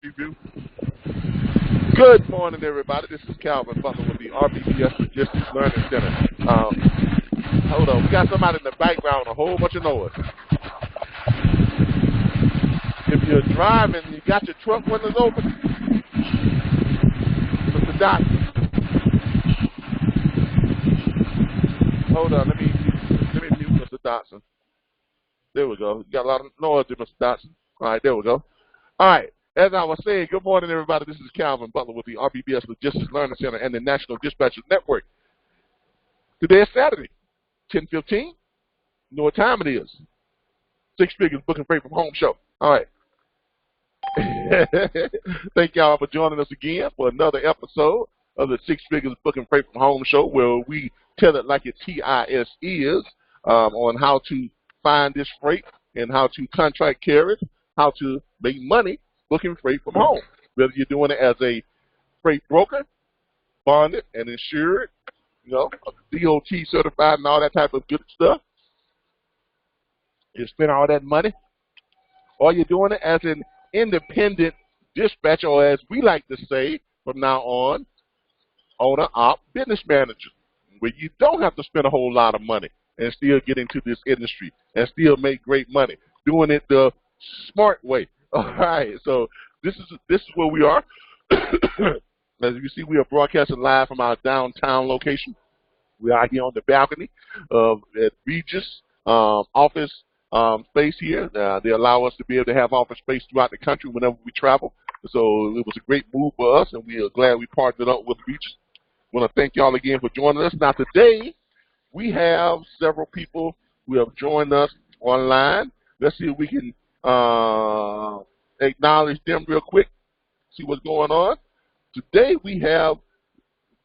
Review. Good morning, everybody. This is Calvin Butler with the RBBS Logistics Learning Center. Hold on, we got somebody in the background, a whole bunch of noise. If you're driving, you got your truck windows open. Mr. Dotson. Hold on, let me mute Mr. Dotson. There we go. You got a lot of noise there, Mr. Dotson. All right, there we go. All right. As I was saying, good morning, everybody. This is Calvin Butler with the RBBS Logistics Learning Center and the National Dispatchers Network. Today is Saturday, 10:15. You know what time it is. Six Figures Booking Freight from Home show. All right. Thank y'all for joining us again for another episode of the Six Figures Booking Freight from Home show, where we tell it like it TIS is on how to find this freight and how to contract carriage, how to make money booking freight from home. Whether you're doing it as a freight broker, bonded and insured, you know, DOT certified and all that type of good stuff. You spend all that money. Or you're doing it as an independent dispatcher, or as we like to say from now on, owner, op, business manager, where you don't have to spend a whole lot of money and still get into this industry and still make great money, doing it the smart way. All right, so this is where we are. As you see, we are broadcasting live from our downtown location. We are here on the balcony of at Regis office space here. They allow us to be able to have office space throughout the country whenever we travel. So it was a great move for us, and we are glad we partnered up with Regis. I want to thank y'all again for joining us. Now today, we have several people who have joined us online. Let's see if we can acknowledge them real quick, see what's going on. Today we have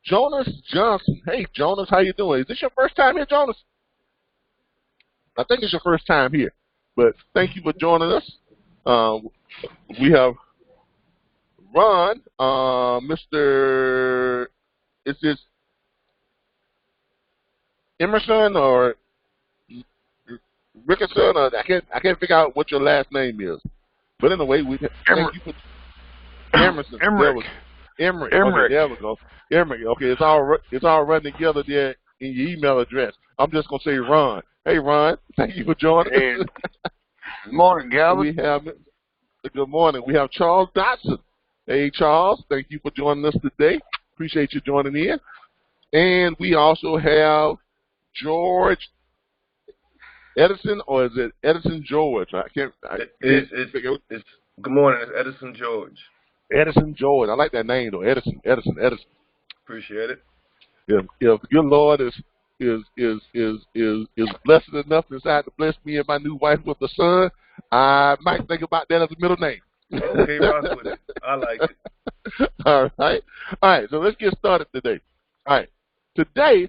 Jonas Johnson. Hey, Jonas, how you doing? Is this your first time here, Jonas? I think it's your first time here, but thank you for joining us. We have Ron, Mr. Is this Emerson or Rickerson? Or I can't figure out what your last name is. But anyway, we thank you for Emerson. Emmerich. Emmerich. Okay, there we go. Emmerich. Okay, it's all running together there in your email address. I'm just gonna say Ron. Hey, Ron. Thank you for joining us. Good morning, Galvin. Good morning. We have Charles Dotson. Hey, Charles. Thank you for joining us today. Appreciate you joining in. And we also have George Edison, or is it Edison George? It's good morning. It's Edison George. Edison George. I like that name though. Edison. Appreciate it. If your Lord is blessed enough to decide to bless me and my new wife with a son, I might think about that as a middle name. Okay, rock with it. I like it. All right. So let's get started today. All right. Today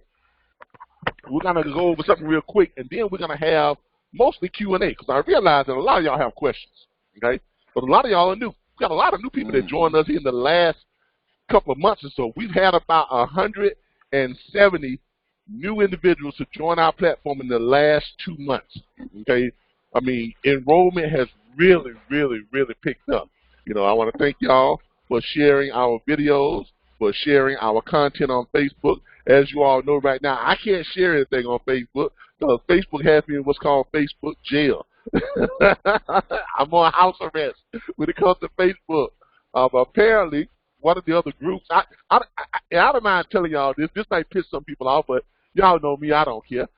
we're gonna go over something real quick, and then we're gonna have mostly Q&A, because I realize that a lot of y'all have questions. Okay, but a lot of y'all are new. We got a lot of new people that joined us in the last couple of months or so. We've had about 170 new individuals to join our platform in the last 2 months. Okay, I mean, enrollment has really picked up. You know, I want to thank y'all for sharing our videos, for sharing our content on Facebook. As you all know right now, I can't share anything on Facebook because Facebook has me in what's called Facebook jail. I'm on house arrest when it comes to Facebook. But apparently, one of the other groups, I don't mind telling y'all this. This might piss some people off, but y'all know me, I don't care.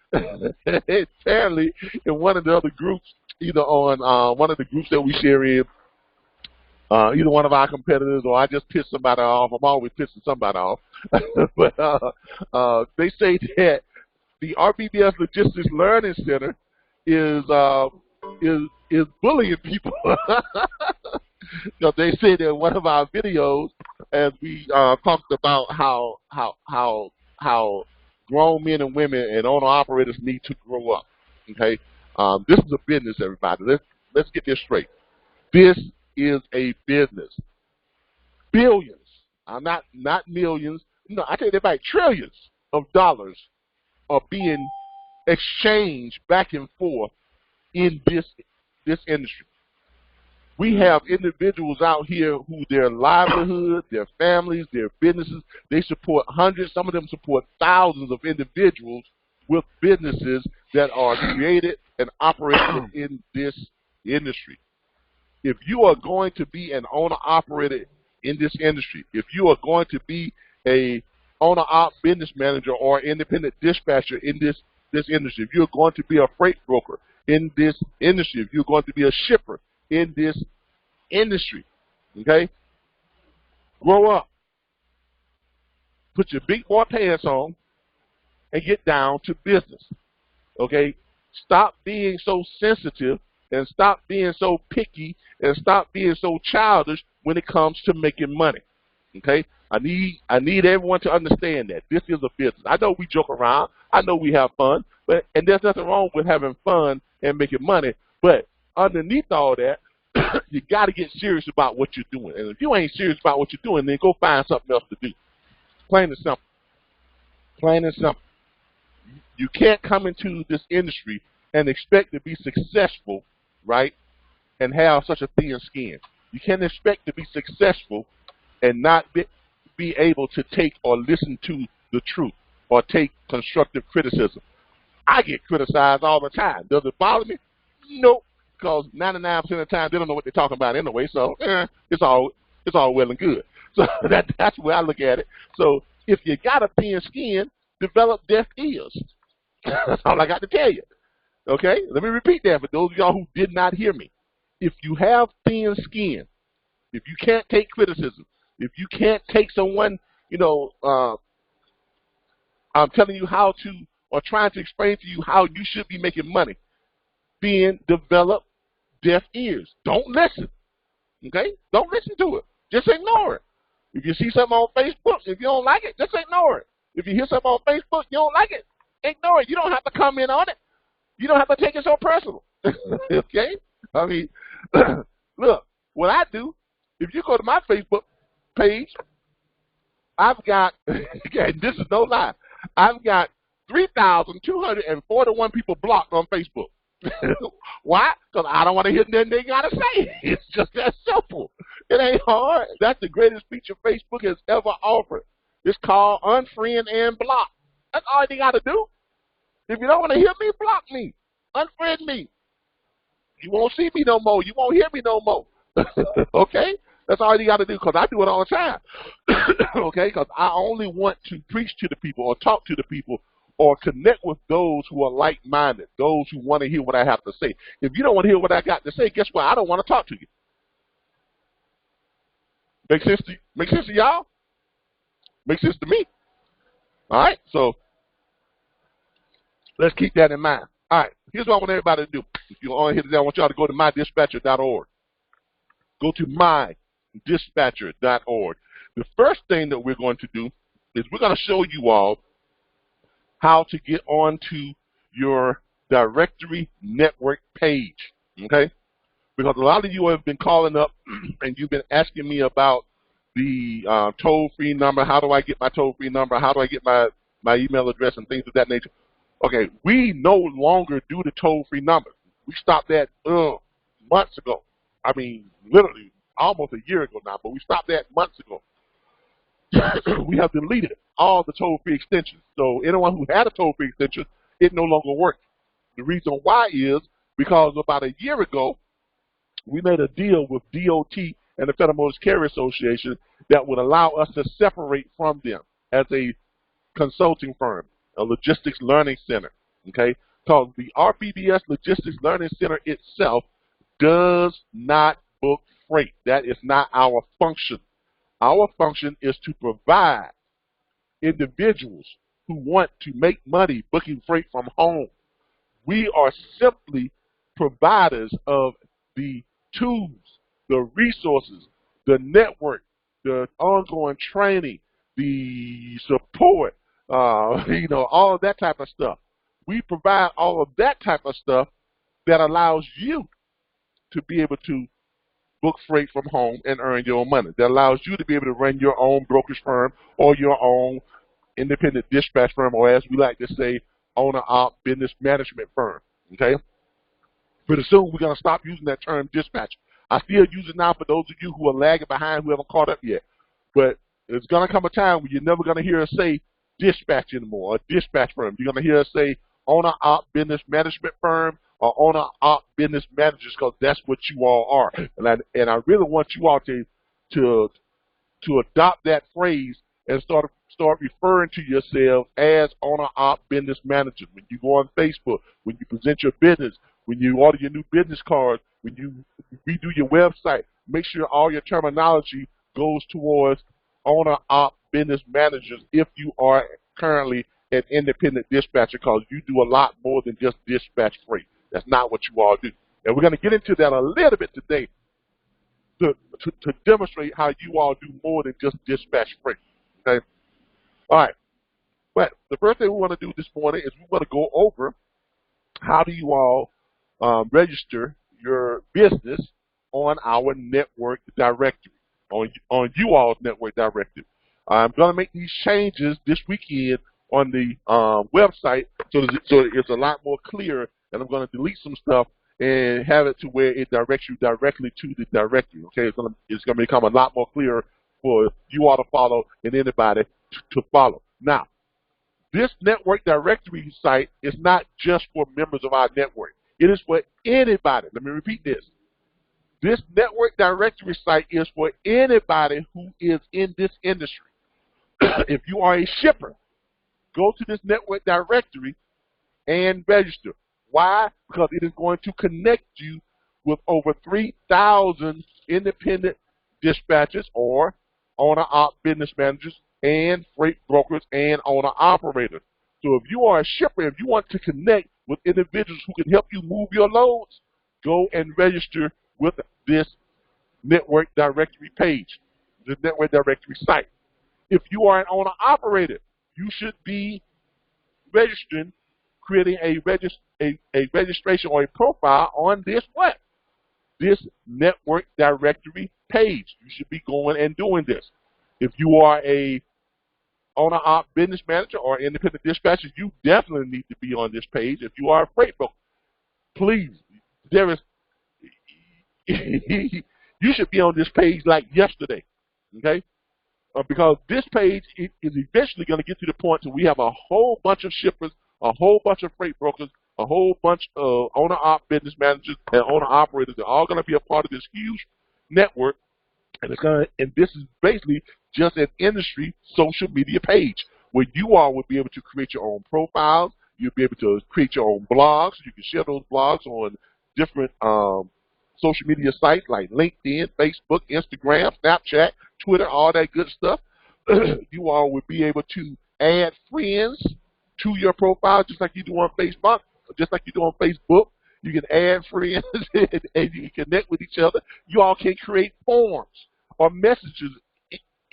Apparently, in one of the other groups, either on one of the groups that we share in, either one of our competitors or I just piss somebody off. I'm always pissing somebody off. But they say that the RBBS Logistics Learning Center is bullying people. You know, they say that one of our videos, as we talked about how grown men and women and owner operators need to grow up. Okay, this is a business, everybody. Let's get this straight. This is a business. Billions, not millions. No, I tell you, about trillions of dollars are being exchanged back and forth in this industry. We have individuals out here who their livelihood, their families, their businesses, they support hundreds, some of them support thousands of individuals with businesses that are created and operated in this industry. If you are going to be an owner-operator in this industry, if you are going to be a owner-op business manager or independent dispatcher in this industry, if you're going to be a freight broker in this industry, if you're going to be a shipper in this industry, okay, grow up. Put your big boy pants on and get down to business, okay? Stop being so sensitive and stop being so picky and stop being so childish when it comes to making money, okay? I need everyone to understand that this is a business. I know we joke around. I know we have fun, and there's nothing wrong with having fun and making money, but underneath all that, you got to get serious about what you're doing. And if you ain't serious about what you're doing, then go find something else to do. Plain and simple. Plain and simple. You can't come into this industry and expect to be successful, right, and have such a thin skin. You can't expect to be successful and not be able to take or listen to the truth or take constructive criticism. I get criticized all the time. Does it bother me? Nope, because 99% of the time they don't know what they're talking about anyway, so it's all well and good. So that's the way I look at it. So if you got a thin skin, develop deaf ears. That's all I got to tell you. Okay? Let me repeat that for those of y'all who did not hear me. If you have thin skin, if you can't take criticism, if you can't take someone, I'm telling you how to, or trying to explain to you how you should be making money, then develop deaf ears. Don't listen. Okay? Don't listen to it. Just ignore it. If you see something on Facebook, if you don't like it, just ignore it. If you hear something on Facebook, you don't like it, ignore it. You don't have to comment on it. You don't have to take it so personal. Okay? I mean, look, what I do, if you go to my Facebook page, I've got, again, this is no lie, I've got 3,241 people blocked on Facebook. Why? Because I don't want to hear nothing they got to say. It's just that simple. It ain't hard. That's the greatest feature Facebook has ever offered. It's called unfriend and block. That's all they got to do. If you don't want to hear me, block me. Unfriend me. You won't see me no more. You won't hear me no more. Okay? That's all you got to do, because I do it all the time. Okay? Because I only want to preach to the people or talk to the people or connect with those who are like-minded, those who want to hear what I have to say. If you don't want to hear what I got to say, guess what? I don't want to talk to you. Make sense to y'all? Makes sense to me. All right? So let's keep that in mind. All right. Here's what I want everybody to do. If you're on here today, I want y'all to go to mydispatcher.org. Go to mydispatcher.org. The first thing that we're going to do is we're going to show you all how to get onto your directory network page, okay? Because a lot of you have been calling up and you've been asking me about the toll-free number. How do I get my toll-free number? How do I get my email address and things of that nature? Okay, we no longer do the toll-free number. We stopped that months ago. I mean, literally almost a year ago now, but we stopped that months ago. We have deleted all the toll-free extensions. So anyone who had a toll-free extension, it no longer works. The reason why is because about a year ago, we made a deal with DOT and the Federal Motor Carrier Association that would allow us to separate from them as a consulting firm, a logistics learning center, okay? Because the RBBS Logistics Learning Center itself does not book freight. That is not our function. Our function is to provide individuals who want to make money booking freight from home. We are simply providers of the tools, the resources, the network, the ongoing training, the support, all of that type of stuff. We provide all of that type of stuff that allows you to be able to book freight from home and earn your own money. That allows you to be able to run your own brokerage firm or your own independent dispatch firm, or as we like to say, owner-op business management firm, okay? Pretty soon we're going to stop using that term dispatch. I still use it now for those of you who are lagging behind, who haven't caught up yet. But there's going to come a time when you're never going to hear us say dispatch anymore, or dispatch firm. You're going to hear us say owner-op business management firm or owner-op business managers, because that's what you all are. And I really want you all to adopt that phrase and start referring to yourselves as owner-op business managers. When you go on Facebook, when you present your business, when you order your new business cards, when you redo your website, make sure all your terminology goes towards owner-op business managers if you are currently an independent dispatcher, because you do a lot more than just dispatch freight. That's not what you all do. And we're going to get into that a little bit today to demonstrate how you all do more than just dispatch freight. Okay? All right. But the first thing we want to do this morning is we want to go over how do you all register your business on our network directory, on you all's network directory. I'm going to make these changes this weekend on the website so it's a lot more clear, and I'm going to delete some stuff and have it to where it directs you directly to the directory. Okay, it's going to become a lot more clear for you all to follow and anybody to follow. Now, this network directory site is not just for members of our network. It is for anybody. Let me repeat this. This network directory site is for anybody who is in this industry. If you are a shipper, go to this network directory and register. Why? Because it is going to connect you with over 3,000 independent dispatchers or owner-op business managers and freight brokers and owner-operators. So if you are a shipper, if you want to connect with individuals who can help you move your loads, go and register with this network directory page, the network directory site. If you are an owner-operator, you should be registering, creating a registration or a profile on this what? This network directory page. You should be going and doing this. If you are a owner-op business manager or independent dispatcher, you definitely need to be on this page. If you are a freight broker, please, you should be on this page like yesterday, okay? Because this page is eventually going to get to the point where we have a whole bunch of shippers, a whole bunch of freight brokers, a whole bunch of owner-op business managers and owner-operators. They're all going to be a part of this huge network, and this is basically just an industry social media page where you all will be able to create your own profiles. You'll be able to create your own blogs. You can share those blogs on different social media sites like LinkedIn, Facebook, Instagram, Snapchat, Twitter, all that good stuff. You all would be able to add friends to your profile just like you do on Facebook. Just like you do on Facebook, you can add friends and you can connect with each other. You all can create forms or messages,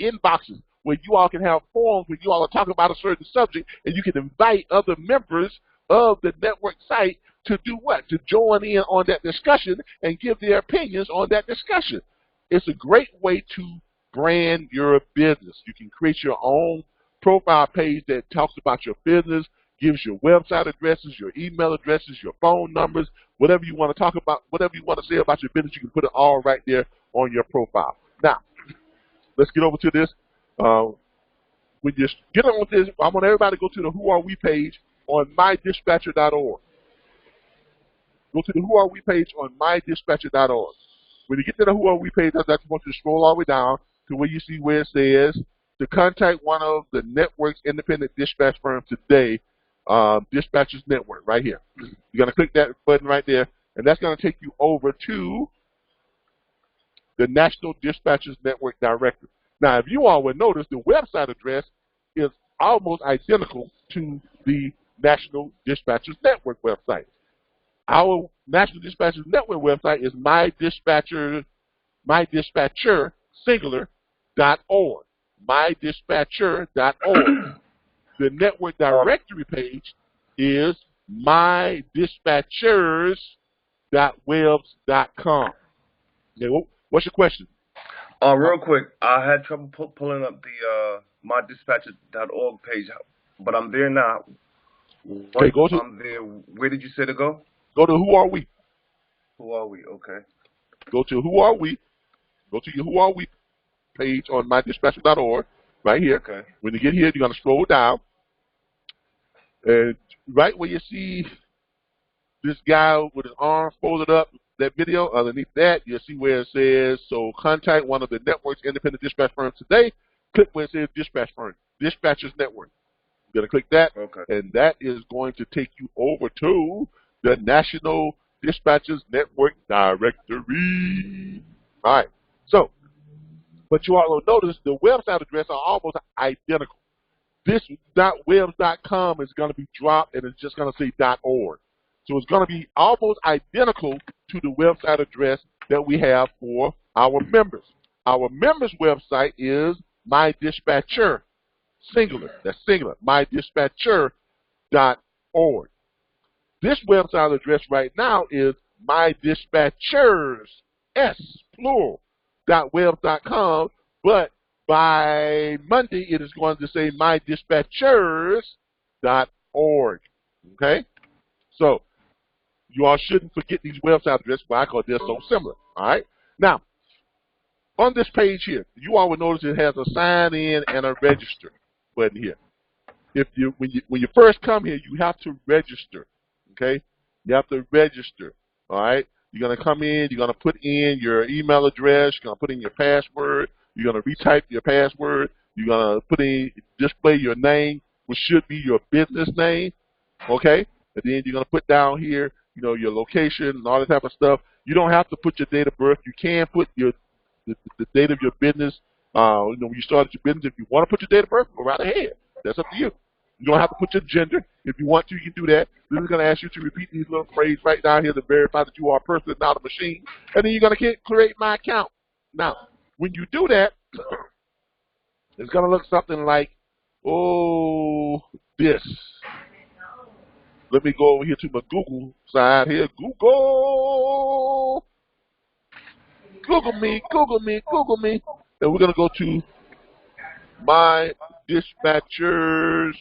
inboxes, where you all can have forums where you all are talking about a certain subject, and you can invite other members of the network site to do what? To join in on that discussion and give their opinions on that discussion. It's a great way to brand your business. You can create your own profile page that talks about your business, gives your website addresses, your email addresses, your phone numbers, whatever you want to talk about, whatever you want to say about your business, you can put it all right there on your profile. Now, let's get over to this. When you get on with this, I want everybody to go to the Who Are We page on mydispatcher.org. Go to the Who Are We page on mydispatcher.org. When you get to the Who Are We page, I just want you to scroll all the way down to where you see where it says to contact one of the network's independent dispatch firms today, Dispatchers Network, right here. You're going to click that button right there, and that's going to take you over to the National Dispatchers Network directory. Now, if you all would notice, the website address is almost identical to the National Dispatchers Network website. Our National Dispatchers Network website is mydispatcher.org. mydispatcher.org. The network directory page is mydispatchers.webs.com. Okay, what's your question? Real quick, I had trouble pulling up the mydispatcher.org page, but I'm there now. Okay, I'm there. Where did you say to go? Go to Who Are We? Who Are We? Okay. go to Who Are We, go to your Who Are We page on mydispatcher.org, right here. Okay. When you get here, you're going to scroll down, and right where you see this guy with his arm folded up, that video, underneath that, you'll see where it says, so contact one of the network's independent dispatch firms today. Click where it says dispatch firm, dispatchers network. You're going to click that, okay. and that is going to take you over to the National Dispatchers Network directory. All right. So, but you all will notice the website address are almost identical. This .webs.com is going to be dropped, and it's just going to say .org. So it's going to be almost identical to the website address that we have for our members. Our members' website is MyDispatcher, singular. That's singular. MyDispatcher.org. This website address right now is MyDispatchers, plural, .webs.com, but by Monday it is going to say MyDispatchers.org. Okay? So, you all shouldn't forget these website addresses. Why? Because they're so similar. All right? Now, on this page here, you all will notice it has a sign in and a register button here. When you first come here, you have to register. Okay? You have to register. All right? You're going to come in, you're going to put in your email address, you're going to put in your password, you're going to retype your password, you're going to display your name, which should be your business name. Okay? And then you're going to put down here, your location and all that type of stuff. You don't have to put your date of birth. You can put the date of your business. When you started your business, if you want to put your date of birth, go right ahead. That's up to you. You don't have to put your gender. If you want to, you can do that. This is going to ask you to repeat these little phrases right down here to verify that you are a person and not a machine. And then you're going to create my account. Now, when you do that, it's going to look something like, this. Let me go over here to my Google side here. Google me. And we're going to go to My Dispatchers.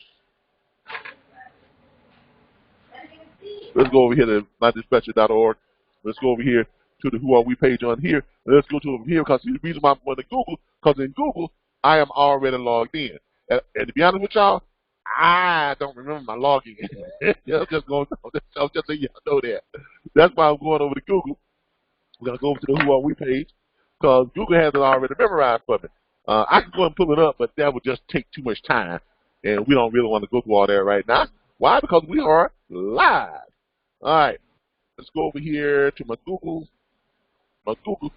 Let's go over here to mydispatcher.org. Let's go over here to the Who Are We page on here. And let's go to over here because the reason why I'm going to Google, because in Google, I am already logged in. And to be honest with y'all, I don't remember my login. I'm just saying y'all know that. That's why I'm going over to Google. We're going to go over to the Who Are We page because Google has it already memorized for me. I can go and pull it up, but that would just take too much time. And we don't really want to go through all that right now. Why? Because we are live. All right. Let's go over here to my Google. Google.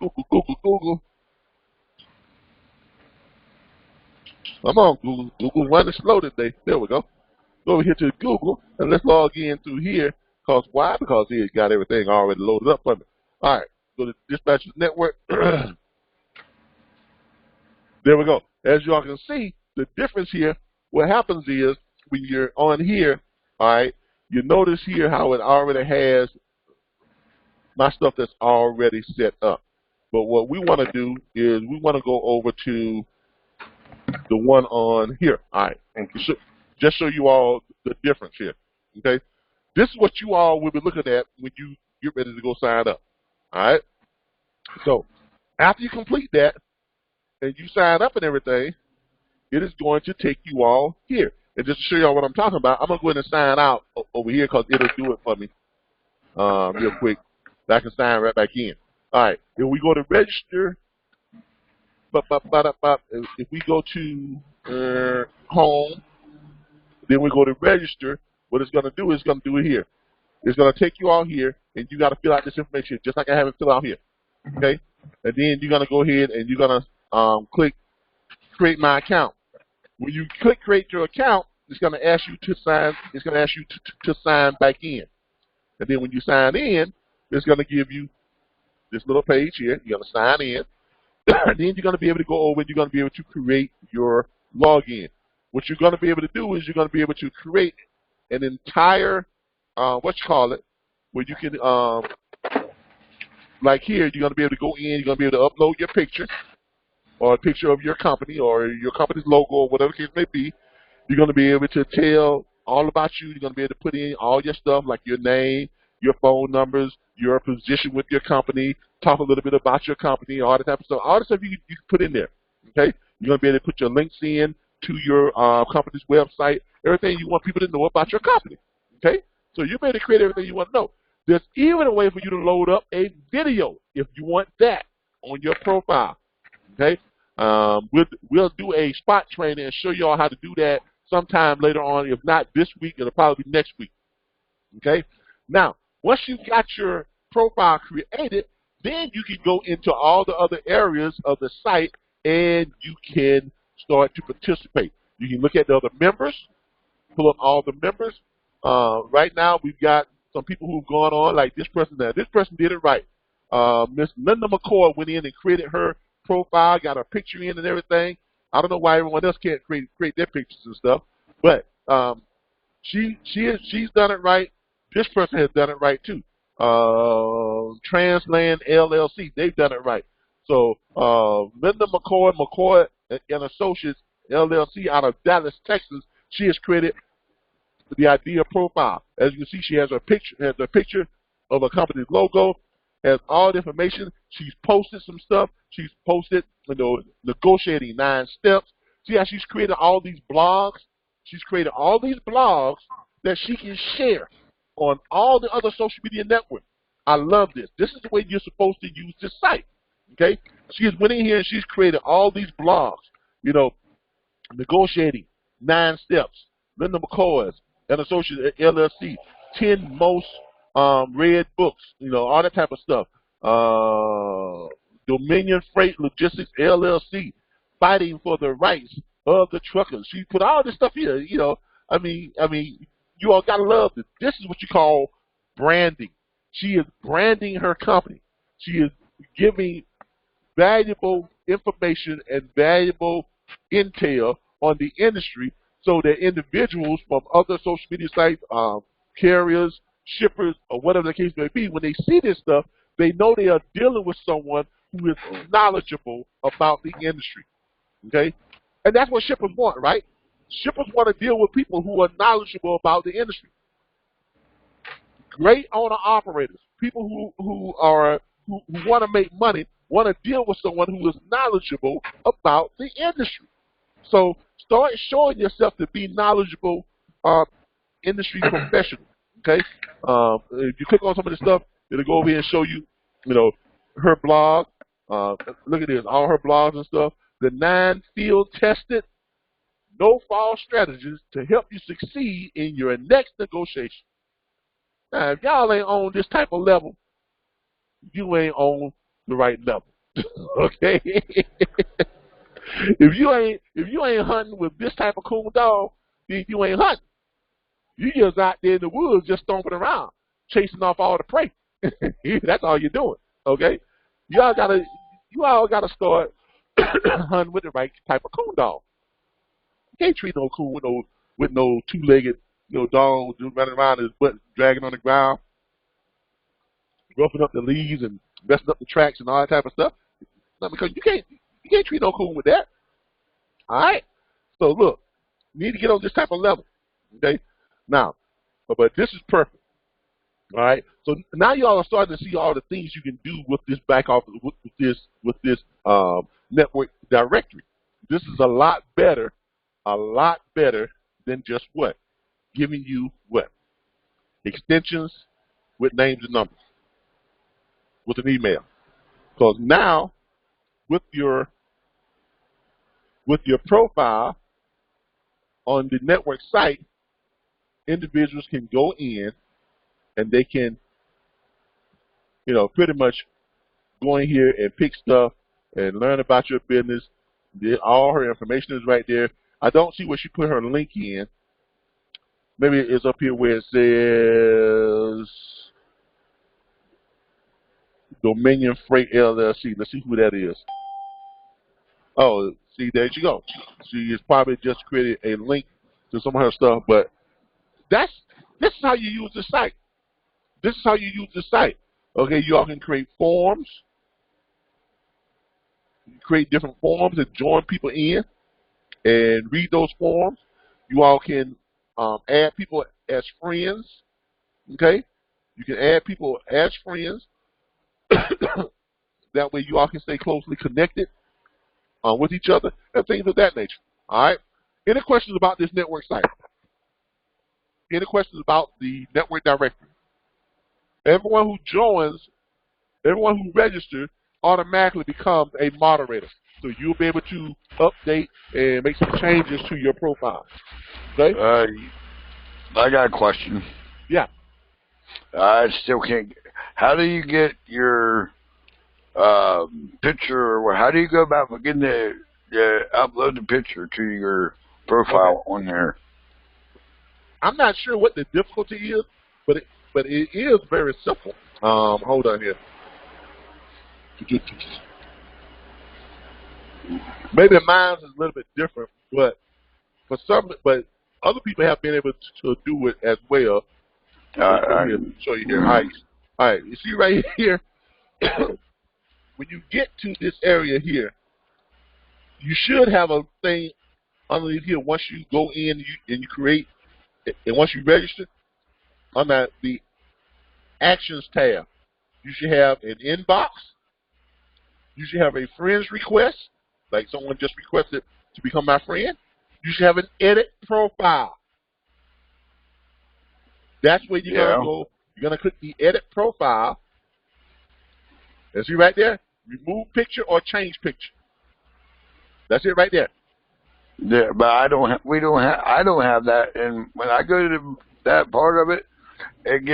Come on, Google. Google running slow today. There we go. Go over here to Google, and let's log in through here. Because why? Because it's got everything already loaded up for me. All right. Go to Dispatchers Network. There we go. As y'all can see, the difference here, what happens is when you're on here, all right, you notice here how it already has my stuff that's already set up. But what we want to do is we want to go over to the one on here. All right. So, just show you all the difference here. Okay. This is what you all will be looking at when you get ready to go sign up. All right. So after you complete that and you sign up and everything, it is going to take you all here. And just to show y'all what I'm talking about, I'm going to go ahead and sign out over here because it'll do it for me real quick. I can sign right back in. All right. If we go to register, if we go to home, then we go to register, what it's going to do is going to do it here. It's going to take you all here, and you got to fill out this information just like I have it filled out here. Okay? And then you're going to go ahead and you're going to click Create My Account. When you click Create Your Account, it's going to ask you to sign. It's going to ask you to sign back in. And then when you sign in, it's going to give you this little page here. You're going to sign in. Then you're going to be able to go over and you're going to be able to create your login. What you're going to be able to do is you're going to be able to create an entire, where you can, like here, you're going to be able to go in, you're going to be able to upload your picture or a picture of your company or your company's logo or whatever the case may be. You're going to be able to tell all about you. You're going to be able to put in all your stuff like your name, your phone numbers, your position with your company, talk a little bit about your company, all that type of stuff. All the stuff you can put in there. Okay, you're gonna be able to put your links in to your company's website, everything you want people to know about your company. Okay, so you're able to create everything you want to know. There's even a way for you to load up a video if you want that on your profile. Okay, we'll do a spot training and show you all how to do that sometime later on. If not this week, it'll probably be next week. Okay, now once you've got your profile created, then you can go into all the other areas of the site and you can start to participate. You can look at the other members, pull up all the members. Right now, we've got some people who've gone on, like this person there. This person did it right. Miss Linda McCoy went in and created her profile, got her picture in and everything. I don't know why everyone else can't create their pictures and stuff, but she's done it right. This person has done it right too. Transland LLC, they've done it right. So Linda McCoy and Associates LLC out of Dallas, Texas, she has created the idea profile. As you can see, she has a picture of a company's logo, has all the information. She's posted some stuff. She's posted, negotiating 9 steps. See how she's created all these blogs? She's created all these blogs that she can share on all the other social media networks. I love this. This is the way you're supposed to use this site. Okay? She has went in here and she's created all these blogs. Negotiating 9 steps. Linda McCoy's and Associates LLC, 10 most read books. All that type of stuff. Dominion Freight Logistics LLC, fighting for the rights of the truckers. She put all this stuff here. I mean, you all gotta love this. This is what you call branding. She is branding her company. She is giving valuable information and valuable intel on the industry so that individuals from other social media sites, carriers, shippers, or whatever the case may be, when they see this stuff, they know they are dealing with someone who is knowledgeable about the industry. Okay? And that's what shippers want, right? Shippers want to deal with people who are knowledgeable about the industry. Great owner-operators, people who want to make money, want to deal with someone who is knowledgeable about the industry. So start showing yourself to be knowledgeable industry professional. Okay? If you click on some of this stuff, it'll go over here and show you, her blog. Look at this, all her blogs and stuff. The 9 field-tested, no-fall strategies to help you succeed in your next negotiation. Now, if y'all ain't on this type of level, you ain't on the right level. Okay? If you ain't hunting with this type of cool dog, then you ain't hunting. You just out there in the woods just stomping around, chasing off all the prey. That's all you're doing. Okay? You all gotta start hunting with the right type of coon dog. You can't treat no coon with no 2-legged dog running around his butt dragging on the ground, roughing up the leaves and messing up the tracks and all that type of stuff. No, because you can't treat no coon with that. All right. So look, you need to get on this type of level. Okay. Now, but this is perfect. All right. So now y'all are starting to see all the things you can do with this back office, with this network directory. This is a lot better than just what? Giving you what? Extensions with names and numbers with an email. Because now with your profile on the network site, individuals can go in and they can, pretty much go in here and pick stuff and learn about your business. All her information is right there. I don't see where she put her link in. Maybe it's up here where it says Dominion Freight LLC. Let's see who that is. Oh, see, there you go. She has probably just created a link to some of her stuff, but this is how you use the site. This is how you use the site. Okay, you all can create forms. You create different forms and join people in and read those forms. You all can add people as friends. Okay, you can add people as friends. That way you all can stay closely connected with each other and things of that nature. All right? Any questions about this network site? Any questions about the network directory? Everyone who joins, everyone who registers automatically becomes a moderator. So you'll be able to update and make some changes to your profile. Okay? I got a question. Yeah. I still can't. How do you get your picture, or how do you go about getting the upload the picture to your profile on there? I'm not sure what the difficulty is, but it is very simple. Hold on here. Maybe mine's is a little bit different, but other people have been able to do it as well. Let me show you here. All right. You see right here, when you get to this area here, you should have a thing underneath here. Once you go in and you create, and once you register, under the Actions tab, you should have an inbox. You should have a friend's request, like someone just requested to become my friend. You should have an edit profile. That's where you're going to go. You're going to click the edit profile. And see right there? Remove picture or change picture. That's it right there. Yeah, but I don't have that. And when I go to that part of it, it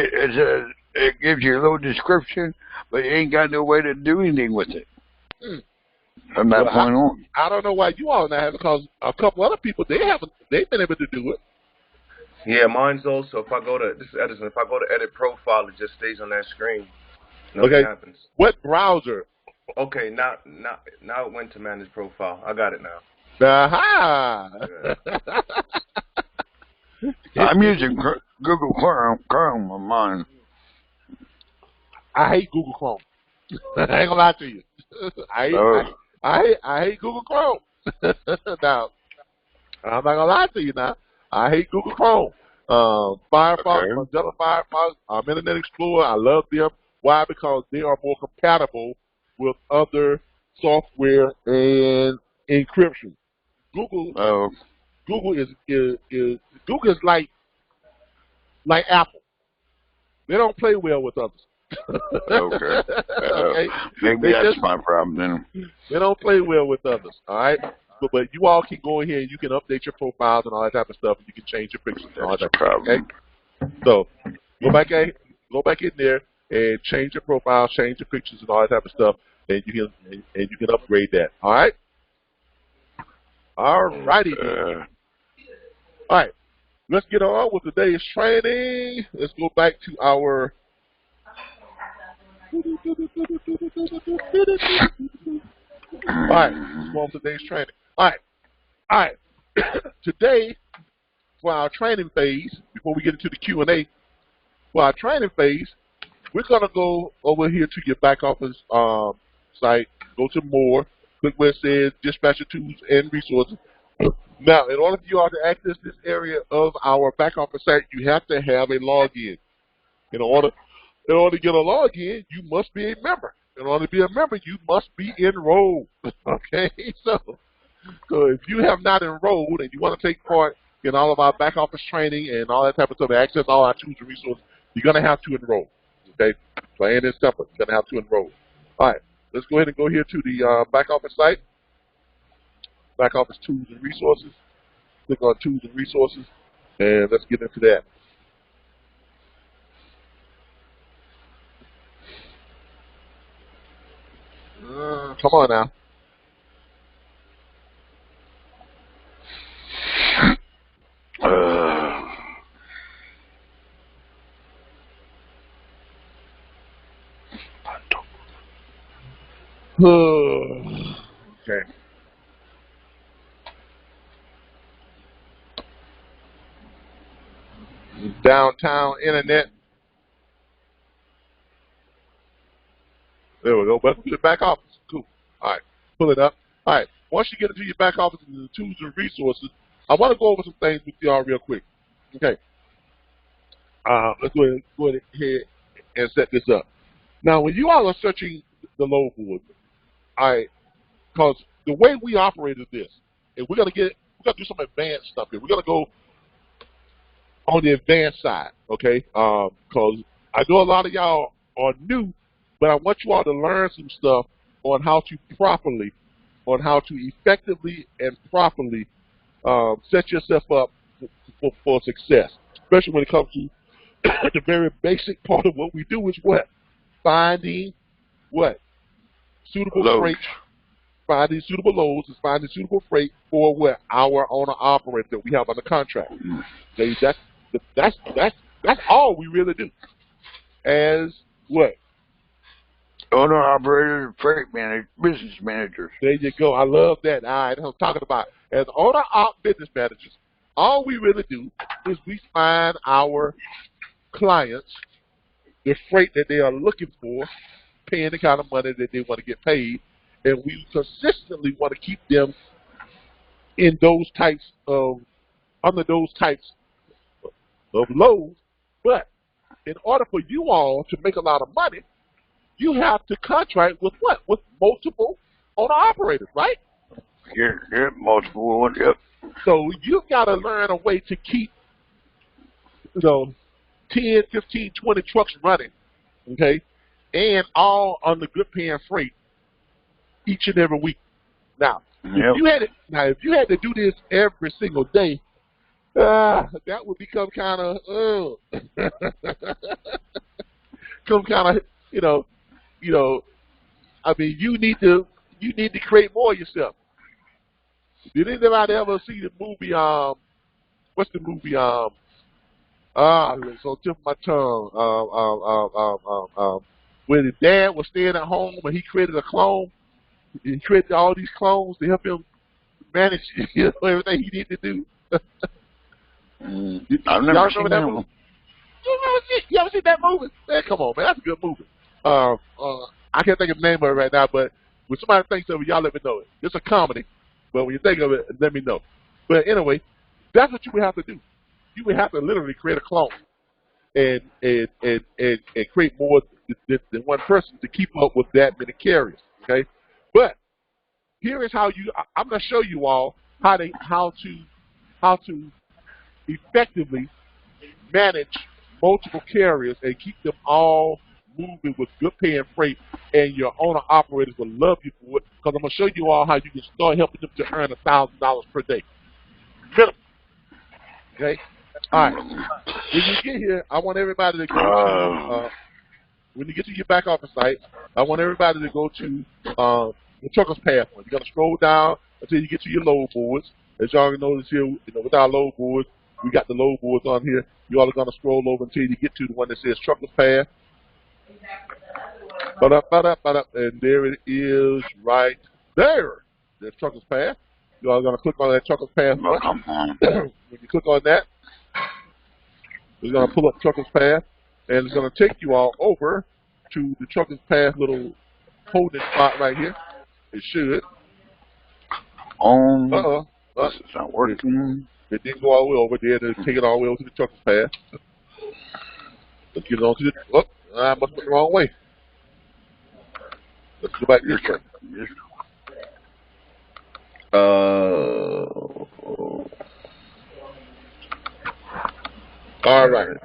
gives you a little description, but you ain't got no way to do anything with it. From that point on. I don't know why you all not have it, because a couple other people, they've been able to do it. Yeah, mine's also, if I go to, this is Edison, if I go to edit profile, it just stays on that screen. Nothing happens. What browser? Okay, now it went to manage profile. I got it now. Aha! I'm using Google Chrome on mine. I hate Google Chrome. I ain't gonna lie to you. I hate Google Chrome. Now, I'm not gonna lie to you now. I hate Google Chrome. Firefox, Mozilla Firefox, Internet Explorer, I love them. Why? Because they are more compatible with other software and encryption. Google is like Apple. They don't play well with others. Okay. Maybe that's my problem then. They don't play well with others. All right. But you all can go in here and you can update your profiles and all that type of stuff. And you can change your pictures and all that stuff. Okay. So go back in there and change your profile, change your pictures and all that type of stuff, and you can upgrade that. All right. All righty. All right. Let's get on with today's training. Let's go back to our. All right. Let's go on to today's training. All right. Today, for our training phase, before we get into the Q&A, for our training phase, we're going to go over here to your back office site, go to more, click where it says Dispatcher Tools and Resources. Now, in order for you all to access this area of our back office site, you have to have a login. In order to get a login, you must be a member. In order to be a member, you must be enrolled. Okay? So if you have not enrolled and you want to take part in all of our back office training and all that type of stuff, access all our tools and resources, you're going to have to enroll. Okay? Plain and simple. You're going to have to enroll. All right. Let's go ahead and go here to the back office site. Back office tools and resources. Click on tools and resources, and let's get into that. Come on now. Okay. Downtown internet. There we go. Welcome to the back office. Cool. All right. Pull it up. All right. Once you get into your back office and the tools and resources, I want to go over some things with y'all real quick. Okay. Let's go ahead and set this up. Now, when you all are searching the load board, All right, because the way we operate is this, and we're gonna do some advanced stuff here. We're gonna go on the advanced side, okay? Because I know a lot of y'all are new, but I want you all to learn some stuff on how to effectively and properly set yourself up for success, especially when it comes to the very basic part of what we do is what? Finding what? Suitable Loads. freight. Finding suitable loads is finding suitable freight for what? Our owner-operator that we have under contract. Okay, that's all we really do. As what? Owner operators, freight managers, business managers. There you go. I love that. All right, that's what I'm talking about. As owner-op business managers, all we really do is we find our clients the freight that they are looking for, paying the kind of money that they want to get paid, and we consistently want to keep them in those types of, under those types of loads. But in order for you all to make a lot of money, you have to contract with what? With multiple owner-operators, right? Yeah, multiple ones, yep. So you've got to learn a way to keep, 10, 15, 20 trucks running, okay, and all on the good paying freight each and every week. Now, if you had to do this every single day, that would become kind of, I mean, you need to create more of yourself. Did anybody ever see the movie? What's the movie? It's on the tip of my tongue. When his dad was staying at home and he created a clone. He created all these clones to help him manage everything he needed to do. I've never seen that movie. You ever seen that movie? Man, come on, man, that's a good movie. I can't think of the name of it right now, but when somebody thinks of it, y'all let me know it. It's a comedy, but when you think of it, let me know. But anyway, that's what you would have to do. You would have to literally create a clone and create more than one person to keep up with that many carriers. Okay, but here is how I'm going to show you all how to effectively manage multiple carriers and keep them all moving with good paying freight, and your owner operators will love you for it, because I'm going to show you all how you can start helping them to earn $1,000 per day. Minimum. Okay? All right. When you get here, I want everybody to go to, when you get to your back office site, I want everybody to go to the trucker's path one. You're going to scroll down until you get to your load boards. As y'all can notice here, with our load boards, we got the load boards on here. You all are going to scroll over until you get to the one that says trucker's path. And there it is right there. There's trucker's path. You all are going to click on that trucker's path. When you click on that, it's going to pull up trucker's path, and it's going to take you all over to the trucker's path little holding spot right here. It should. It's not working. It didn't go all the way over there to take it all the way over to the trucker's path. Let's get it on to the. I must put the wrong way. Let's go back this way. All right.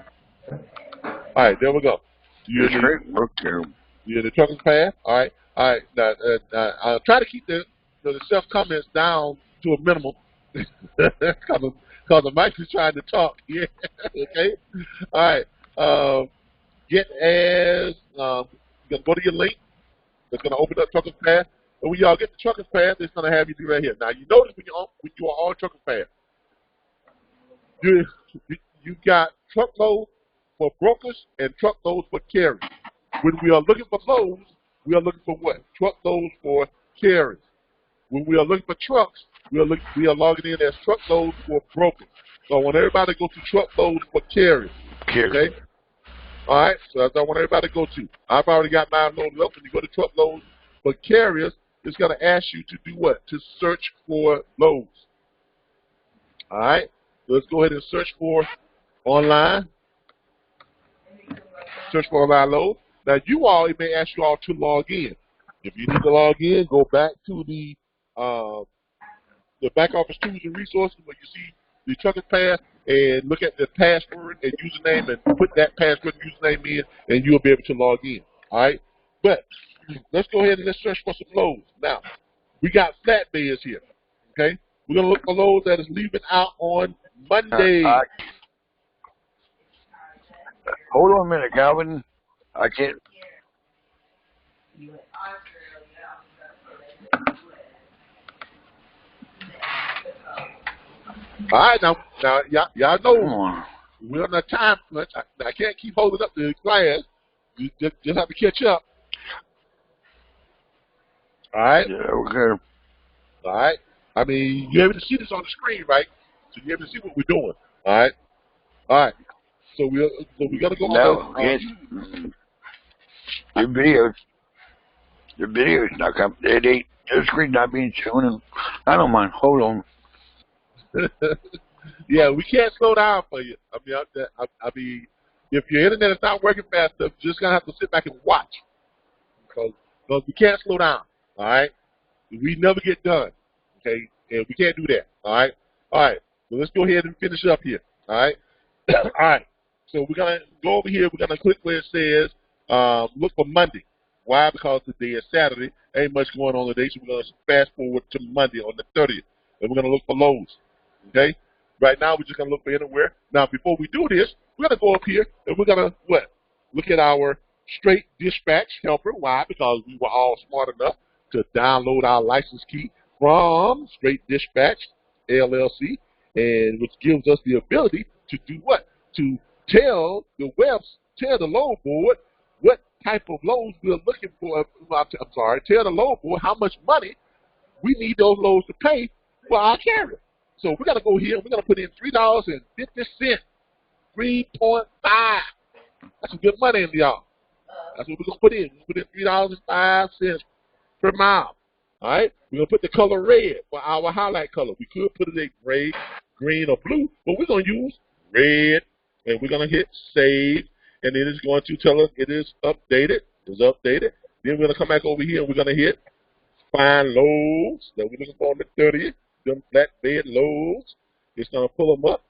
All right, there we go. You're in the trucker's path. All right. All right. Now, I'll try to keep the self-comments down to a minimum because I might be trying to talk. Yeah. Okay. All right. You're going to go to your link. It's going to open up trucker's path. And when y'all get to trucker's path, it's going to have you do right here. Now, you notice when you are on trucker's path, you got truckloads for brokers and truckloads for carriers. When we are looking for loads, we are looking for what? Truckloads for carriers. When we are looking for trucks, we are logging in as truckloads for brokers. So I want everybody to go to truckloads for carriers. Okay? All right, so that's what I want everybody to go to. I've already got mine loaded up. When you go to truckloads for carriers, it's going to ask you to do what? To search for loads. All right, so let's go ahead and search for online. Search for online loads. Now, it may ask you all to log in. If you need to log in, go back to the back office tools and resources where you see the trucking path and look at the password and username and put that password and username in, and you'll be able to log in. All right? But let's go ahead and let's search for some loads. Now, we got flatbeds here. Okay? We're going to look for loads that is leaving out on Monday. Hold on a minute, Calvin. I can't. All right, now y'all know we're on a time crunch. I can't keep holding up the class. You just have to catch up. All right? Yeah, okay. All right? I mean, you're able to see this on the screen, right? So you're able to see what we're doing. All right? All right. So we got to go No, yes. Your video's not coming. Your screen's not being shown. I don't mind. Hold on. Yeah, we can't slow down for you. I mean, if your internet is not working fast enough, you're just gonna have to sit back and watch, because we can't slow down. All right, we never get done. Okay, and we can't do that. All right, all right. So let's go ahead and finish up here. All right, all right. So we're gonna go over here. We're gonna click where it says look for Monday. Why? Because today is Saturday. Ain't much going on today, so we're gonna fast forward to Monday on the 30th, and we're gonna look for loads. Okay? Right now, we're just going to look for anywhere. Now, before we do this, we're going to go up here, and we're going to, look at our straight dispatch helper. Why? Because we were all smart enough to download our license key from Straight Dispatch, LLC, and which gives us the ability to do what? To tell the load board what type of loads we're looking for. Tell the load board how much money we need those loads to pay for our carrier. So we're gonna go here. We're gonna put in $3.50. 3.5. That's some good money in y'all. That's what we're gonna put in. We're gonna put in $3.05 per mile. All right. We're gonna put the color red for our highlight color. We could put it in gray, green, or blue, but we're gonna use red. And we're gonna hit save, and it is going to tell us it is updated. It's updated. Then we're gonna come back over here and we're gonna hit find loads that we're looking for on the 30th. Them flatbed loads. It's going to pull them up.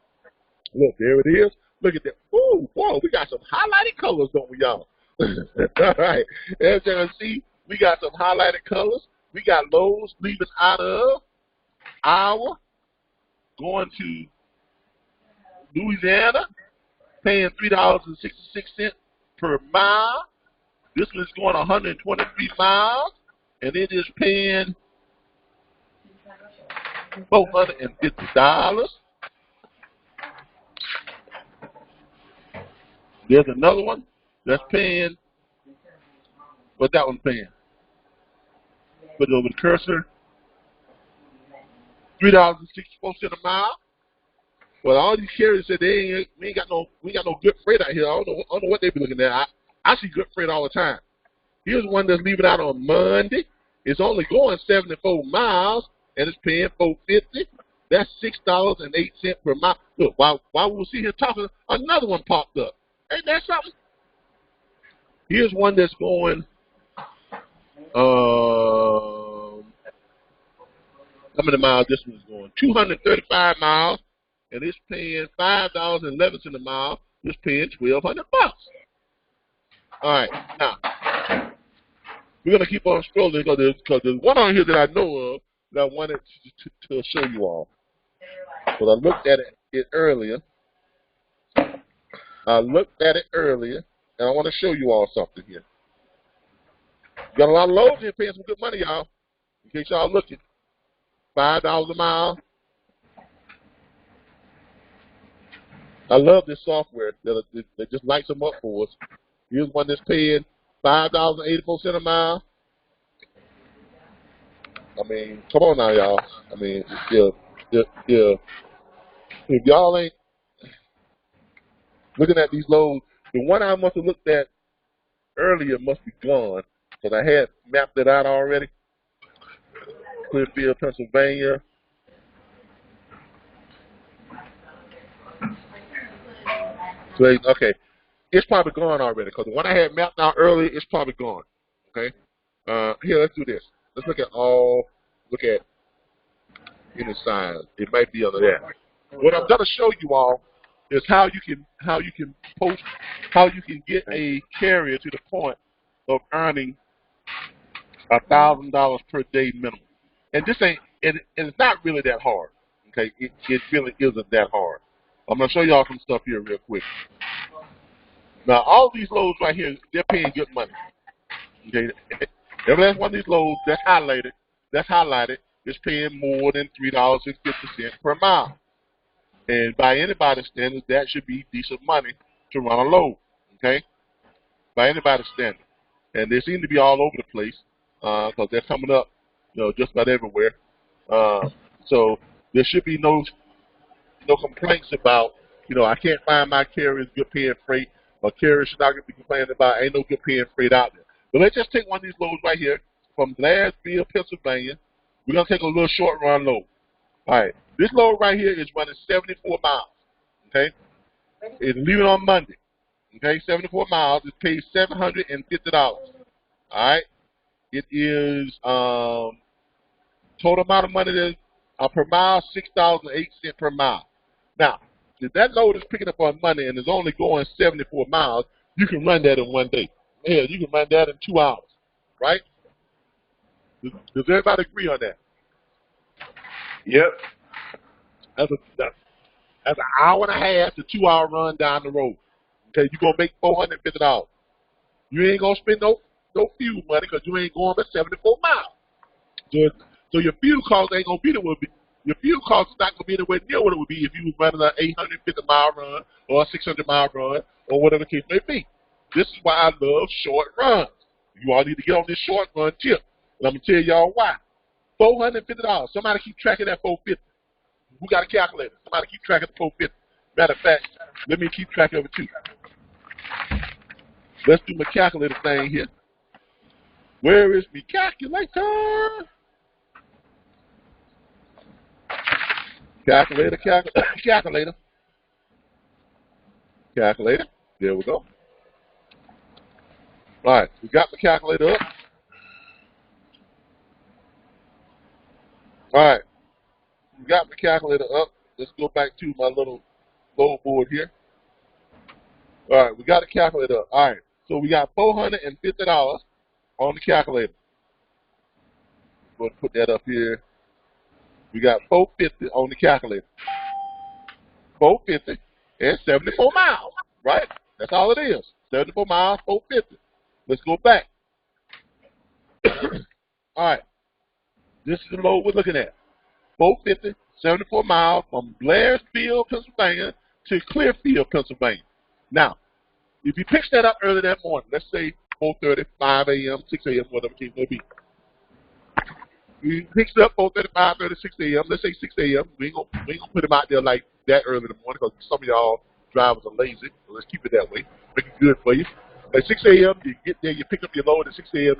Look, there it is. Look at that. Oh, boy, we got some highlighted colors, don't we, y'all? All right. As you can see, we got some highlighted colors. We got loads leaving out of Iowa, going to Louisiana, paying $3.66 per mile. This one is going 123 miles, and it is paying $450. There's another one that's paying, what's that one paying? Put it over the cursor. $3.64 a mile. Well, all these carriers said we ain't got no good freight out here. I don't know what they be looking at. I see good freight all the time. Here's one that's leaving out on Monday. It's only going 74 miles. And it's paying $4.50. That's $6.08 per mile. Look, while we were sitting here talking, another one popped up. Ain't that something? Here's one that's going, how many miles this one's going? 235 miles, and it's paying $5.11 a mile. It's paying $1,200. All right, now we're gonna keep on scrolling because there's one on here that I know of that I wanted to show you all. But I looked at it earlier. And I want to show you all something here. Got a lot of loads here paying some good money, y'all. In case y'all looking. $5 a mile. I love this software that just lights them up for us. Here's one that's paying $5.84 a mile. I mean, come on now, y'all. I mean, if y'all ain't looking at these loads, the one I must have looked at earlier must be gone because I had mapped it out already. Clearfield, Pennsylvania. So, okay, it's probably gone already because the one I had mapped out earlier is probably gone. Okay, Here, let's do this. Let's look at any signs. It might be under that. What I'm gonna show you all is how you can get a carrier to the point of earning $1,000 per day minimum. And this ain't, and it's not really that hard. Okay, it really isn't that hard. I'm gonna show y'all some stuff here real quick. Now, all these loads right here, they're paying good money. Okay, every last one of these loads that's highlighted is paying more than $3.50 per mile. And by anybody's standards, that should be decent money to run a load. Okay, by anybody's standards. And they seem to be all over the place because they're coming up, just about everywhere. So there should be no complaints about, I can't find my carrier's good paying freight, or carrier should not be complaining about ain't no good paying freight out there. But let's just take one of these loads right here from Glasgow, Pennsylvania. We're going to take a little short run load. All right, this load right here is running 74 miles. Okay, it's leaving on Monday. Okay, 74 miles. It pays $750. All right, it is total amount of money is per mile $6.08 per mile. Now, if that load is picking up on Monday and is only going 74 miles, you can run that in one day. Hell, you can run that in 2 hours, right? Does everybody agree on that? Yep. That's an hour and a half to 2 hour run down the road. Okay, you're gonna make $450. You ain't gonna spend no fuel money because you ain't going but 74 miles. So your fuel cost ain't gonna be the way it would be. Your fuel cost is not gonna be anywhere near what it would be if you was running an 850 mile run or a 600 mile run or whatever the case may be. This is why I love short runs. You all need to get on this short run tip, and I'm gonna tell y'all why. $450. Somebody keep track of that $450. Who got a calculator? Somebody keep track of the $450. Matter of fact, let me keep track of it too. Let's do my calculator thing here. Where is my calculator? Calculator. There we go. All right, we got the calculator up. All right, we got the calculator up. Let's go back to my little load board here. All right, we got the calculator up. All right, so we got $450 on the calculator. We'll put that up here. We got $450 on the calculator. $450 and 74 miles, right? That's all it is. 74 miles, $450. Let's go back. All right. This is the load we're looking at. $450, 74 miles from Blairsfield, Pennsylvania to Clearfield, Pennsylvania. Now, if you pitch that up early that morning, let's say 4:30, 5 a.m., 6 a.m., whatever the case may be. You picks it up 4:30, 5:30, 6 a.m. Let's say 6 a.m. We ain't gonna put him out there like that early in the morning because some of y'all drivers are lazy. So let's keep it that way. Make it good for you. At 6 a.m., you get there, you pick up your load at 6 a.m.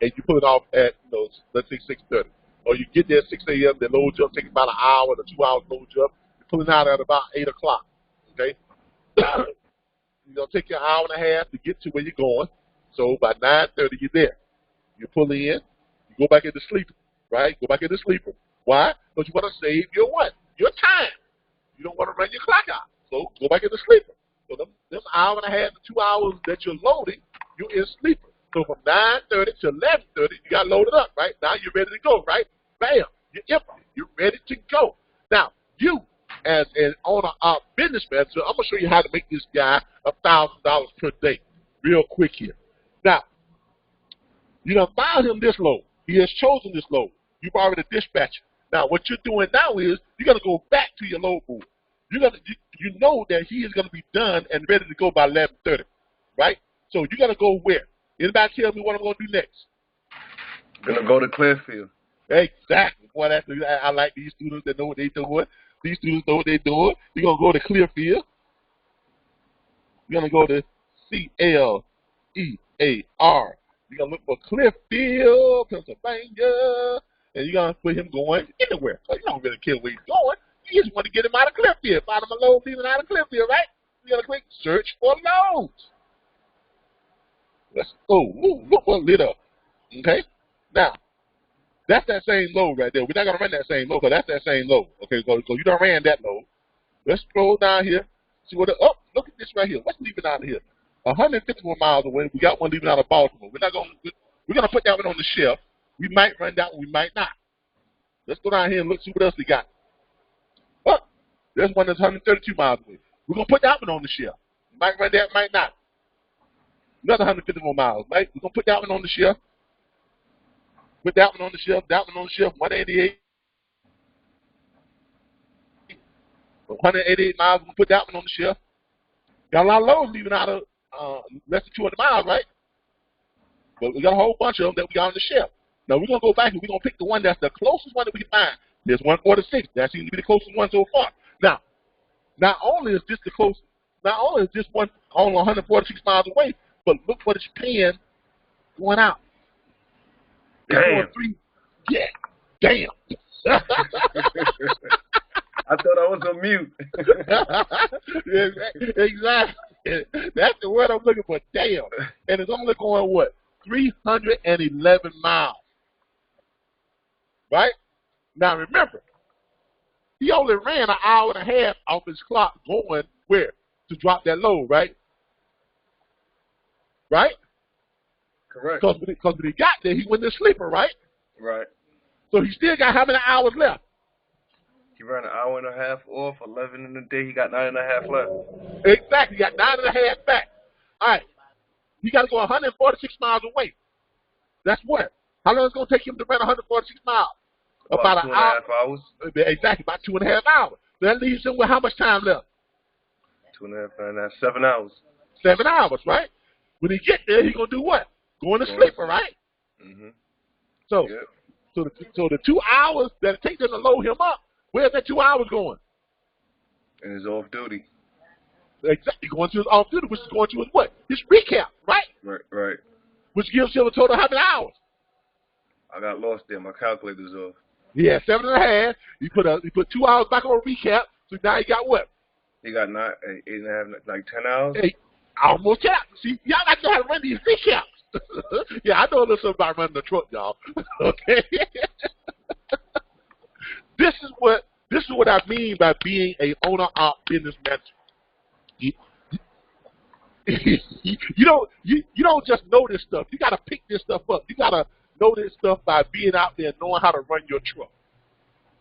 and you pull it off at, let's say 6:30. Or you get there at 6 a.m., they load you up, take about an hour to 2 hours to load you up. You're pulling out at about 8 o'clock. Okay? You're going to take you an hour and a half to get to where you're going. So by 9:30, you're there. You pull in, you go back into sleeper, right? Go back into sleeper. Why? Because you want to save your what? Your time. You don't want to run your clock out. So go back into sleeper. So them hour and a half to 2 hours that you're loading, you're in sleeper. So from 9:30 to 11:30, you got loaded up, right? Now you're ready to go, right? Bam, you're empty. You're ready to go. Now, you, as an owner of business manager, I'm going to show you how to make this guy $1,000 per day real quick here. Now, you done filed him this load. He has chosen this load. You've already dispatched it. Now, what you're doing now is you're going to go back to your load board. You know that he is going to be done and ready to go by 11:30, right? So you're going to go where? Anybody tell me what I'm going to do next? I'm going to go to Clearfield. Exactly. Boy, I like these students that know what they're doing. These students know what they're doing. You're going to go to Clearfield. You're going to go to Clear. You're going to look for Clearfield, Pennsylvania, and you're going to put him going anywhere. So you don't really care where he's going. You just want to get him out of Clearfield. Find him a load leaving out of Clearfield, right? You're going to click search for loads. Let's go. Ooh, look what lit up. Okay? Now, that's that same load right there. We're not going to run that same load because that's that same load. Okay, so you done ran that load. Let's scroll down here. See what? Oh, look at this right here. What's leaving out of here? 151 miles away. We got one leaving out of Baltimore. We're gonna put that one on the shelf. We might run that one. We might not. Let's go down here and look. See what else we got. Oh, there's one that's 132 miles away. We're gonna put that one on the shelf. Might run that. Might not. Another 151 miles. Right? We're gonna put that one on the shelf. Put that one on the shelf. That one on the shelf. 188. 188 miles. We're gonna put that one on the shelf. Got a lot of loads leaving out of less than 200 miles, right? But we got a whole bunch of them that we got on the shelf. Now we're gonna go back and we're gonna pick the one that's the closest one that we can find. There's 146. That seems to be the closest one so far. Now, not only is this the closest, not only is this one only 146 miles away, but look what it's paying going out. Damn. Yeah. Damn. I thought I was on mute. Exactly. That's the word I'm looking for. Damn. And it's only going, what, 311 miles. Right? Now, remember, he only ran an hour and a half off his clock going where? To drop that load, right? Right? Correct. Because when he got there, he went to sleeper, right? Right. So he still got how many hours left? He ran an hour and a half off, 11 in the day. He got 9.5 left. Exactly. He got 9.5 back. All right. He got to go 146 miles away. That's what? How long is it going to take him to run 146 miles? About 2.5 hours. Exactly. About 2.5 hours. That leaves him with how much time left? 2.5, 7 hours. 7 hours, right? When he get there, he's going to do what? Go into sleeper, right? Mm-hmm. So, yep. so the 2 hours that it takes them to load him up, where's that 2 hours going? And he's off duty. Exactly. Going to his off duty, which is going to his what? His recap, right? Right. Which gives him a total of how many hours? I got lost there. My calculator's off. Yeah, 7.5. He put 2 hours back on recap, so now he got what? He got 8.5, like 10 hours? Hey, almost 10 hours. See, y'all got to know how to run these recaps. Yeah, I know a little something about running the truck, y'all. Okay? This is what I mean by being a owner-op business manager. You don't just know this stuff. You got to pick this stuff up. You got to know this stuff by being out there and knowing how to run your truck.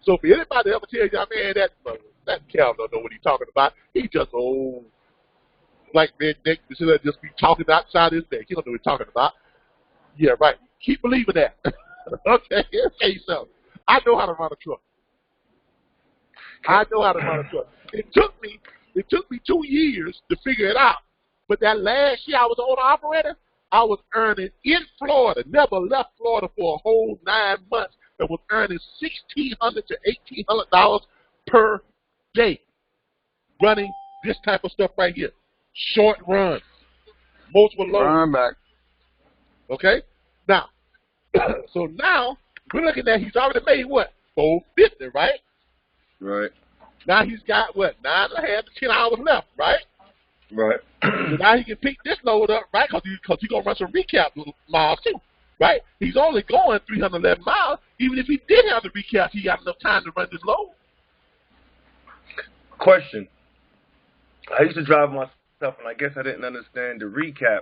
So if anybody ever tells y'all, man, that Cal don't know what he's talking about, he just old, like man, Nick, just be talking outside his neck. He don't know what he's talking about. Yeah, right. Keep believing that. Okay, so I know how to run a truck. I know how to run a truck. It took me 2 years to figure it out. But that last year I was an owner operator, I was earning in Florida, never left Florida for a whole 9 months, and was earning $1,600 to $1,800 per day running this type of stuff right here. Short runs. Multiple loads. Run back. Okay? Now, so now we're looking at he's already made what? $450, right? Right. Now he's got what? 9.5 to 10 hours left, right? Right. So now he can pick this load up, right? Because he's going to run some recap miles too, right? He's only going 311 miles. Even if he did have the recap, he got enough time to run this load. Question. I used to drive myself, and I guess I didn't understand the recap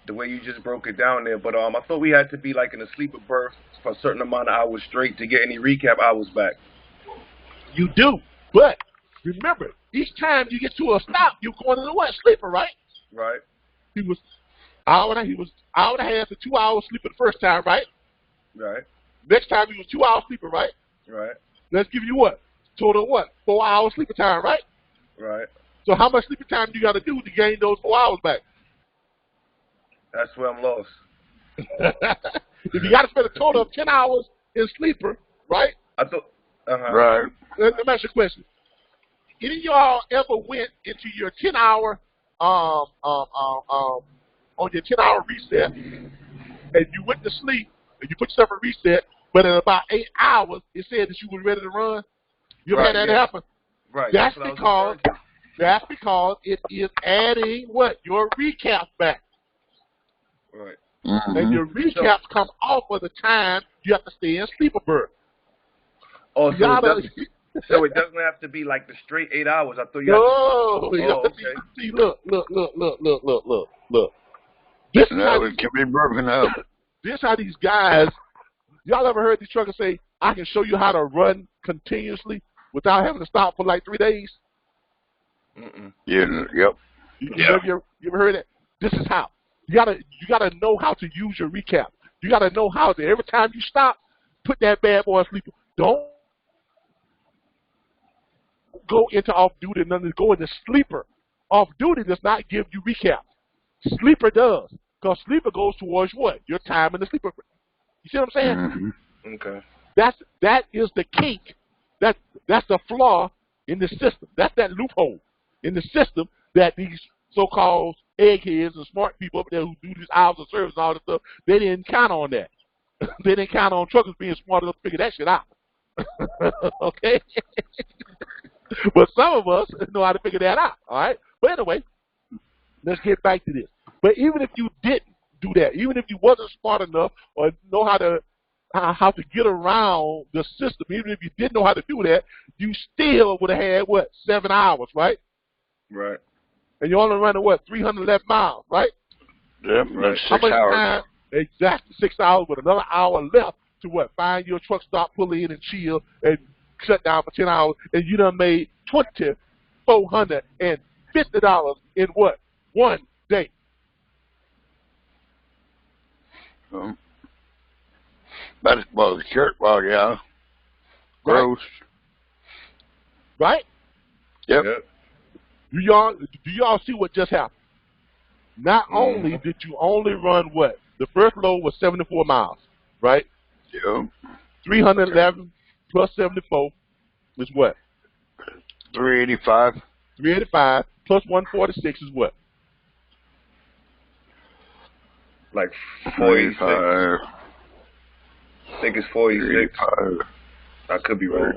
the way you just broke it down there. But I thought we had to be like in a sleeper berth for a certain amount of hours straight to get any recap hours back. You do, but remember, each time you get to a stop, you're going to the what? Sleeper, right? Right. He was hour and a half to 2 hours sleeper the first time, right? Right. Next time he was 2 hours sleeper, right? Right. Let's give you what? Total what? 4 hours sleeper time, right? Right. So how much sleeper time do you got to do to gain those 4 hours back? That's where I'm lost. If you got to spend a total of 10 hours in sleeper, right? I thought. Right. Let me ask you a question. Any of y'all ever went into your 10-hour on your 10-hour reset, and you went to sleep and you put yourself in reset, but in about 8 hours it said that you were ready to run? You ever had that happen? Right. That's because it is adding what? Your recap back. Right. And your recaps come off of the time you have to stay in sleeper berth. Oh, so it doesn't have to be like the straight 8 hours. I thought you had to. Okay. See, look. This is how it can be broken up. This is how these guys. Y'all ever heard these truckers say, "I can show you how to run continuously without having to stop for like 3 days"? Yeah. Yep. You ever heard that? This is how. You gotta know how to use your recap. You gotta know how to every time you stop, put that bad boy in sleeper. Don't go into off duty and then go into sleeper. Off duty does not give you recap. Sleeper does. Because sleeper goes towards what? Your time in the sleeper. You see what I'm saying? Okay. That is the kink. That's the flaw in the system. That's that loophole in the system that these so-called eggheads and smart people up there who do these hours of service and all this stuff, they didn't count on that. They didn't count on truckers being smart enough to figure that shit out. Okay? But some of us know how to figure that out, all right? But anyway, let's get back to this. But even if you didn't do that, even if you wasn't smart enough or know how to get around the system, even if you didn't know how to do that, you still would have had, what, 7 hours, right? Right. And you're only running, what, 311 miles, right? Yep, that's 6 hours. Time? Exactly, 6 hours with another hour left to what? Find your truck stop, pull in and chill, and shut down for 10 hours, and you done made $2,450 in what? 1 day. That's yeah. Gross. Right? Yep. Do y'all see what just happened? Not only did you only run what? The first load was 74 miles, right? Yep. 311 plus 74 is what? 385. 385 plus 146 is what? Like 46. 45. I think it's 46. 35. I could be wrong.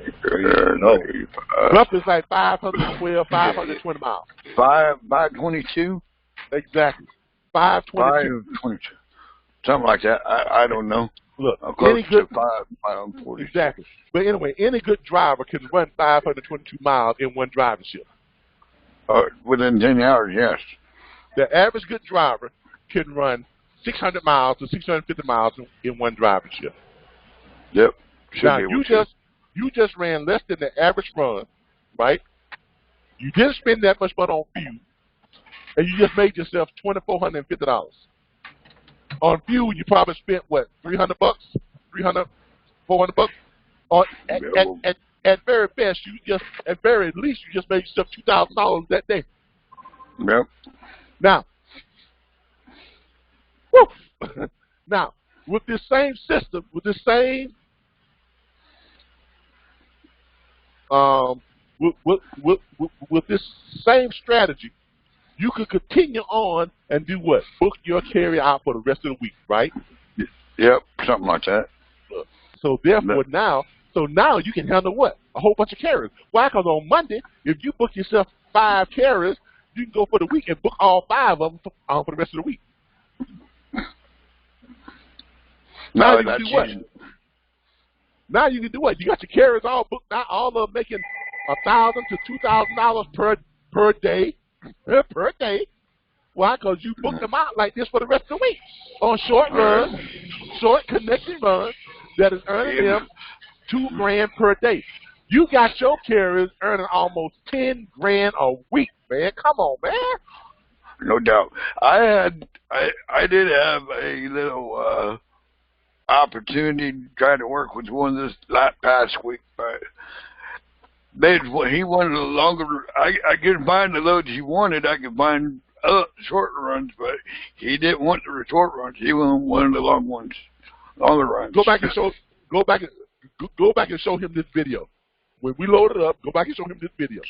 No. Rough is like 512, 520 miles. 522? Exactly. 522. 522. Something like that. I don't know. Look, any good 540. Exactly. But anyway, any good driver can run 522 miles in one driving shift. Within 10 hours, yes. The average good driver can run 600 miles to 650 miles in one driving shift. Yep. Now, you just ran less than the average run, right? You didn't spend that much money on fuel, and you just made yourself $2,450. On fuel, you probably spent, what, $300, $300, $400? Or at very best, at very least, you just made yourself $2,000 that day. Yep. Now, now, with this same system, with this same with this same strategy, you could continue on and do what? Book your carry out for the rest of the week, right? Yep, something like that. So therefore now you can handle what? A whole bunch of carriers. Why? Because on Monday, if you book yourself 5 carriers, you can go for the week and book all 5 of them for the rest of the week. Now you can do what? Now you can do what? You got your carriers all booked out, all of them making $1,000 to $2,000 per day. Per day. Why? Because you booked them out like this for the rest of the week on short runs, short connecting runs that is earning them $2,000 per day. You got your carriers earning almost $10,000 a week, man. Come on, man. No doubt. I did have a little opportunity to try to work with one this past week, but he wanted a longer. I could find the loads he wanted. I could find short runs, but he didn't want the short runs. He wanted the long ones, longer runs. Go back and show him this video. When we load it up, go back and show him this video,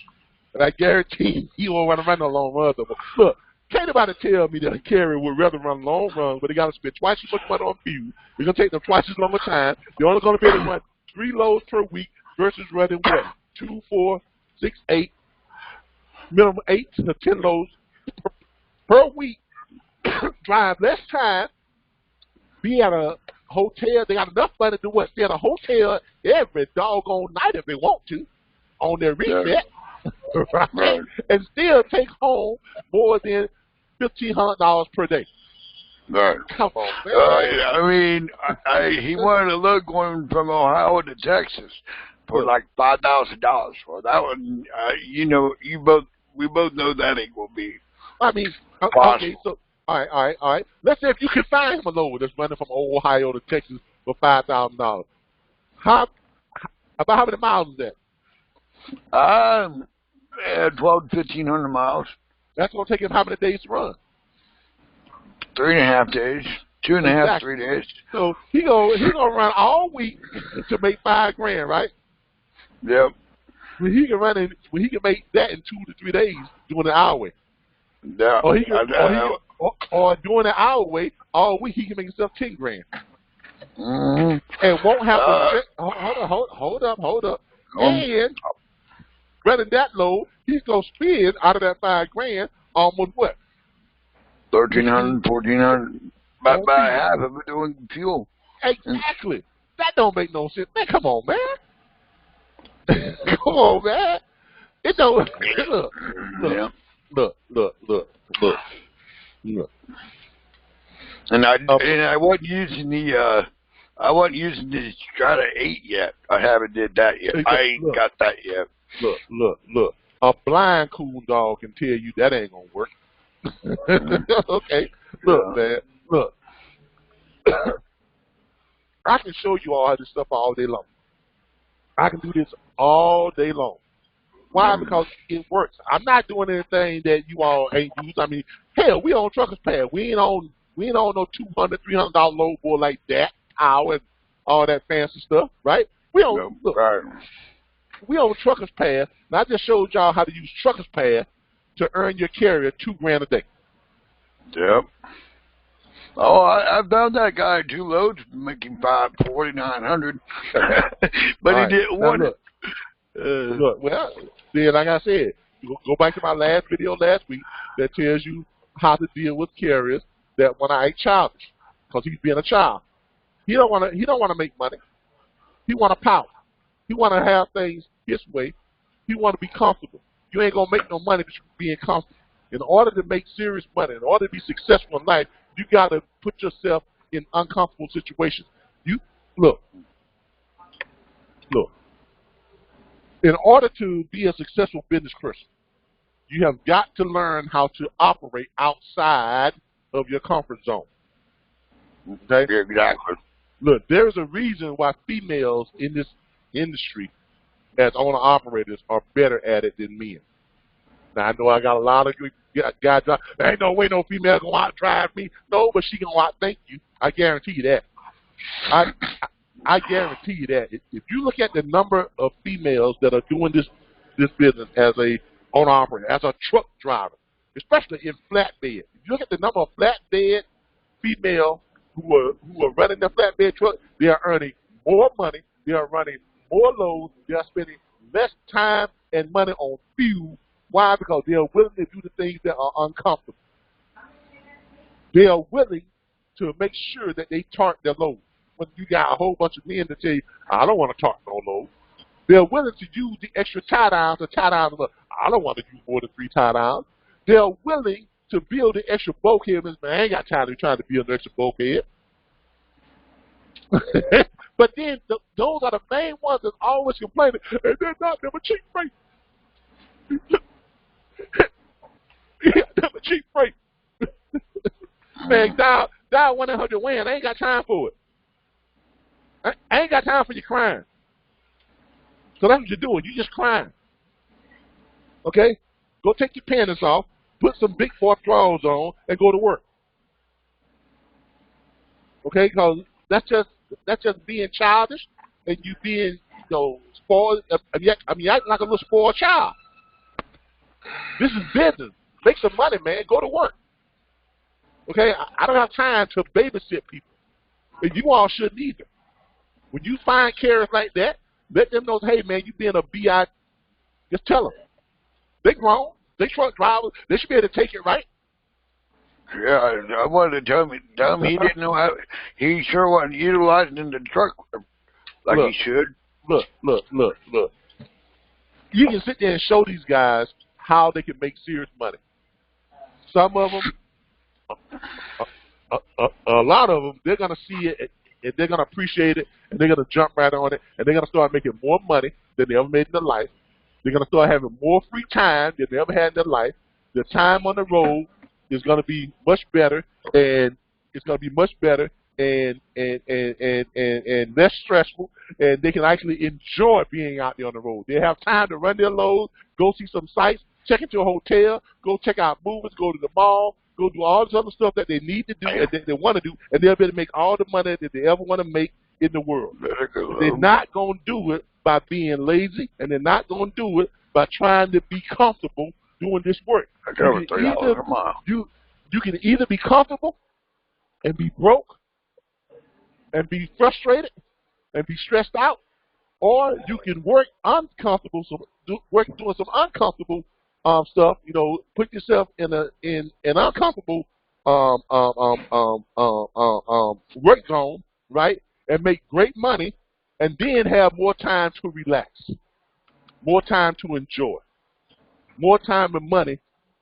and I guarantee he won't want to run no long runs. Look, can't nobody tell me that a carrier would rather run long runs, but they got to spend twice as much money on fuel. It's going to take them twice as long a time. They're only going to be able to run 3 loads per week versus running what? 2, 4, 6, 8, minimum 8 to 10 loads per week. Drive less time be at a hotel. They got enough money to what? Stay at a hotel every doggone night if they want to on their reset, right? And still take home more than $1,500 per day. Right. Come on, man. I mean, he wanted to look going from Ohio to Texas for like $5,000. Well, that one, you know, we both know that ain't gonna be. I mean, possible. Okay, so all right. Let's say if you can find him a load that's running from Ohio to Texas for $5,000. About how many miles is that? 12 to 1,500 miles. That's gonna take him how many days to run? 3.5 days. 2.5, 3 days. So he gonna run all week to make $5,000, right? Yep. When he can make that in 2 to 3 days doing an hour way. Yeah. Or doing an hour way all week, he can make himself $10,000. Mm-hmm. And won't have to hold up. And running that load, he's gonna spend out of that $5,000 almost what? 1,300, 1,400. About half of it doing fuel. Exactly. That don't make no sense. Man, come on, man. Come on, man. It don't look. And I wasn't using the Strata 8 yet. I haven't did that yet. I ain't got that yet. Look. A blind coon dog can tell you that ain't gonna work. Okay. Look, man. Look. I can show you all this stuff all day long. I can do this all day long. Why? Because it works. I'm not doing anything that you all ain't used. I mean, hell, we on truckers pad. We ain't on no $200, $300 load board like that, power and all that fancy stuff, right? We on we on truckers pad. And I just showed y'all how to use truckers pad to earn your carrier $2,000 a day. Yep. Oh, I found that guy 2 loads making $4,900, but he didn't want it. Look, well, then like I said, go back to my last video last week that tells you how to deal with carriers that want to act childish because he's being a child. He don't want to make money. He want to power. He want to have things his way. He want to be comfortable. You ain't gonna make no money just being comfortable. In order to make serious money, in order to be successful in life, you got to put yourself in uncomfortable situations. You look. In order to be a successful business person, you have got to learn how to operate outside of your comfort zone. Okay? Exactly. Look, there's a reason why females in this industry as owner-operators are better at it than men. Now, I know I got a lot of guys. There ain't no way no female going to out-drive me. No, but she going to out-think you. I guarantee you that. I guarantee you that. If you look at the number of females that are doing this business as a owner-operator, as a truck driver, especially in flatbed, if you look at the number of flatbed females who are running the flatbed truck, they are earning more money, they are running more loads, they are spending less time and money on fuel. Why? Because they are willing to do the things that are uncomfortable. They are willing to make sure that they target their load. When you got a whole bunch of men that tell you, I don't want to target no load. They're willing to use the extra tie-downs to tie down the load. I don't want to use more than 3 tie-downs. They're willing to build the extra bulkhead. Man, I ain't got time to try to build an extra bulkhead. But then those are the main ones that always complaining, and they're not them a cheap freight. Them a cheap freight. Man, dial 1-800-WIN. I ain't got time for it. I ain't got time for your crying. So that's what you're doing. You're just crying. Okay? Go take your panties off, put some big boy drawers on, and go to work. Okay? Because that's just being childish, and you being, spoiled. I mean, you act like a little spoiled child. This is business. Make some money, man. Go to work. Okay? I don't have time to babysit people. And you all shouldn't either. When you find carriers like that, let them know, hey, man, you being a B.I. Just tell them. They grown. They truck drivers. They should be able to take it right. Yeah, I wanted to tell him he didn't know how. He sure wasn't utilizing the truck like Look, he should. look. You can sit there and show these guys how they can make serious money. Some of them, a lot of them, they're gonna see it and they're gonna appreciate it and they're gonna jump right on it and they're gonna start making more money than they ever made in their life. They're gonna start having more free time than they ever had in their life. The time on the road is gonna be much better, and it's gonna be much better and less stressful, and they can actually enjoy being out there on the road. They have time to run their loads, go see some sights, check into a hotel, go check out movies, go to the mall, go do all this other stuff that they need to do and that they want to do, and they'll be able to make all the money that they ever want to make in the world. They're not going to do it by being lazy, and they're not going to do it by trying to be comfortable doing this work. You can either be comfortable and be broke and be frustrated and be stressed out, or you can work uncomfortable, work doing some uncomfortable stuff. You know, put yourself in an uncomfortable work zone, right, and make great money, and then have more time to relax, more time to enjoy, more time and money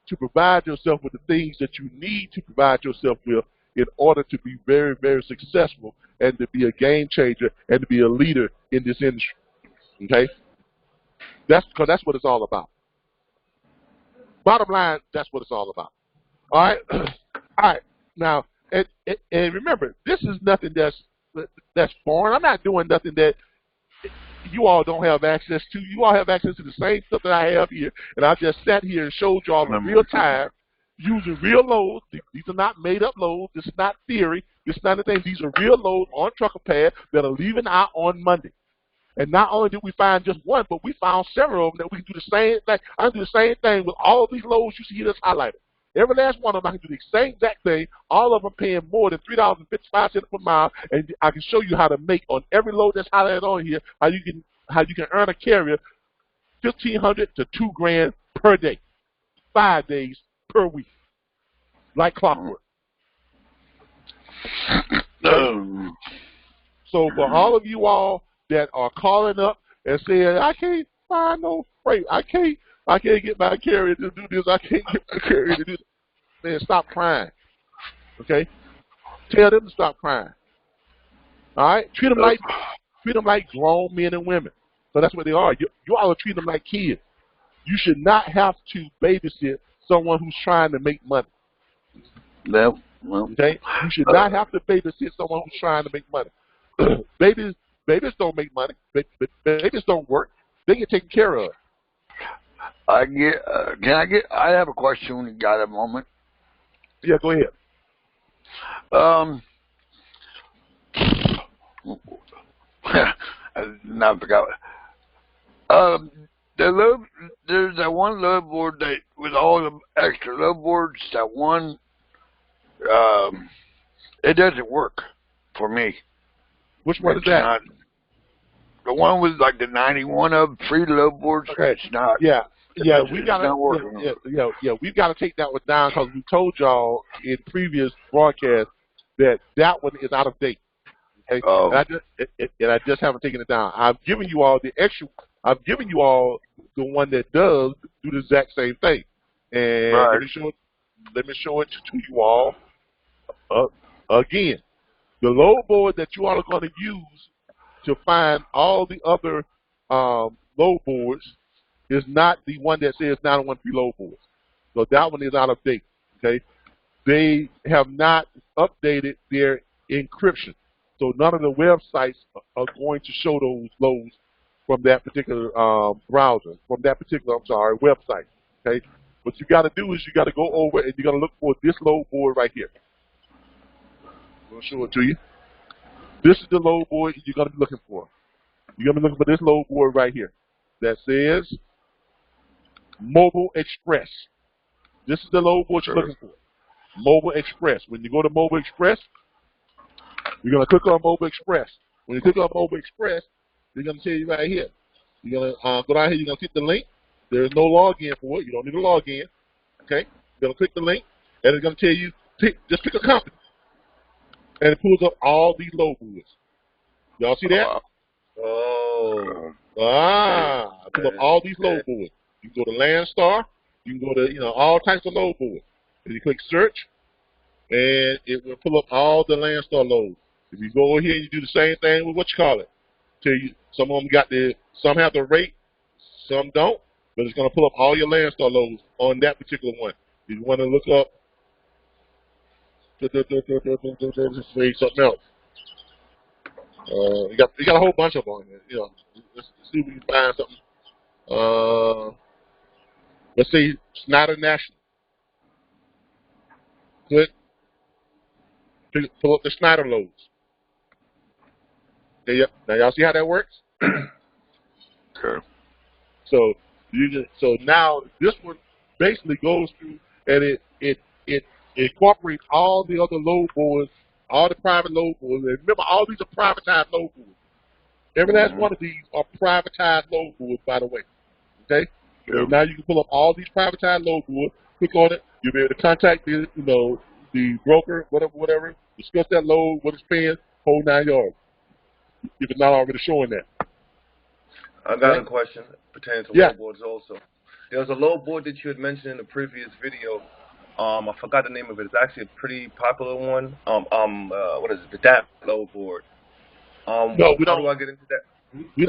to provide yourself with the things that you need to provide yourself with in order to be very, very successful and to be a game changer and to be a leader in this industry. Okay? That's what it's all about. Bottom line, that's what it's all about. All right? All right. Now, and remember, this is nothing that's foreign. I'm not doing nothing that you all don't have access to. You all have access to the same stuff that I have here, and I just sat here and showed you all in real time using real loads. These are not made-up loads. This is not theory. This is not anything. These are real loads on trucker pad that are leaving out on Monday. And not only did we find just one, but we found several of them that we can do the same thing. I can do the same thing with all of these loads you see here that's highlighted. Every last one of them, I can do the same exact thing. All of them paying more than $3.55 per mile, and I can show you how to make on every load that's highlighted on here how you can earn a carrier $1,500 to $2,000 per day, 5 days per week, like clockwork. So for all of you all that are calling up and saying, I can't find no freight, I can't get my carrier to do this, I can't get my carrier to do this, man, stop crying. Okay? Tell them to stop crying. All right? Treat them like grown men and women. So that's what they are. You all are treating them like kids. You should not have to babysit someone who's trying to make money. No. Okay? You should not have to babysit someone who's trying to make money. Babies don't make money. Babies don't work. They get taken care of. I have a question when you got a moment. Yeah, go ahead. I forgot. There's that one load board that with all the extra load boards, that one, it doesn't work for me. Which one is that? The one with like the 91 of free load boards. Okay. It's not. Yeah, we've got to. We've got to take that one down because we told y'all in previous broadcasts that one is out of date. Okay? Oh. And I just haven't taken it down. I've given you all the extra. I've given you all the one that does do the exact same thing. And right. let me show it to you all again. The load board that you all are going to use to find all the other load boards is not the one that says 901 preload boards. So that one is out of date. Okay, they have not updated their encryption, so none of the websites are going to show those loads from that particular browser, from that particular website. Okay, what you got to do is you got to go over and you got to look for this load board right here. I'm going to show it to you. This is the load board you're going to be looking for. You're going to be looking for this load board right here that says Mobile Express. This is the load board you're looking for. Mobile Express. When you go to Mobile Express, you're going to click on Mobile Express. When you click on Mobile Express, they're going to tell you right here. You're going to go down here. You're going to click the link. There's no login for it. You don't need a login. Okay? You're going to click the link, and it's going to tell you Just pick a company, and it pulls up all these load boards. Y'all see that? Oh. Pull up all these load boards. You can go to Landstar. You can go to, all types of load boards. And you click search, and it will pull up all the Landstar loads. If you go over here and you do the same thing with tell you some of them some have the rate, some don't, but it's going to pull up all your Landstar loads on that particular one. If you want to look up, say something else. You got a whole bunch of them on there. Let's see if we can find something. Let's say Snyder National. Click. Pull up the Snyder loads. Now y'all see how that works? Sure. So now this one basically goes through and it incorporates all the other load boards, all the private load boards. And remember, all these are privatized load boards. Every last one of these are privatized load boards, by the way. Okay? So now you can pull up all these privatized load boards, click on it, you'll be able to contact the broker, whatever, discuss that load, what it's paying, whole 9 yards. If it's not already showing that. I got a question pertaining to load boards also. There was a load board that you had mentioned in the previous video. I forgot the name of it. It's actually a pretty popular one. What is it? The DAP load board. No, we don't. How do I get into that? We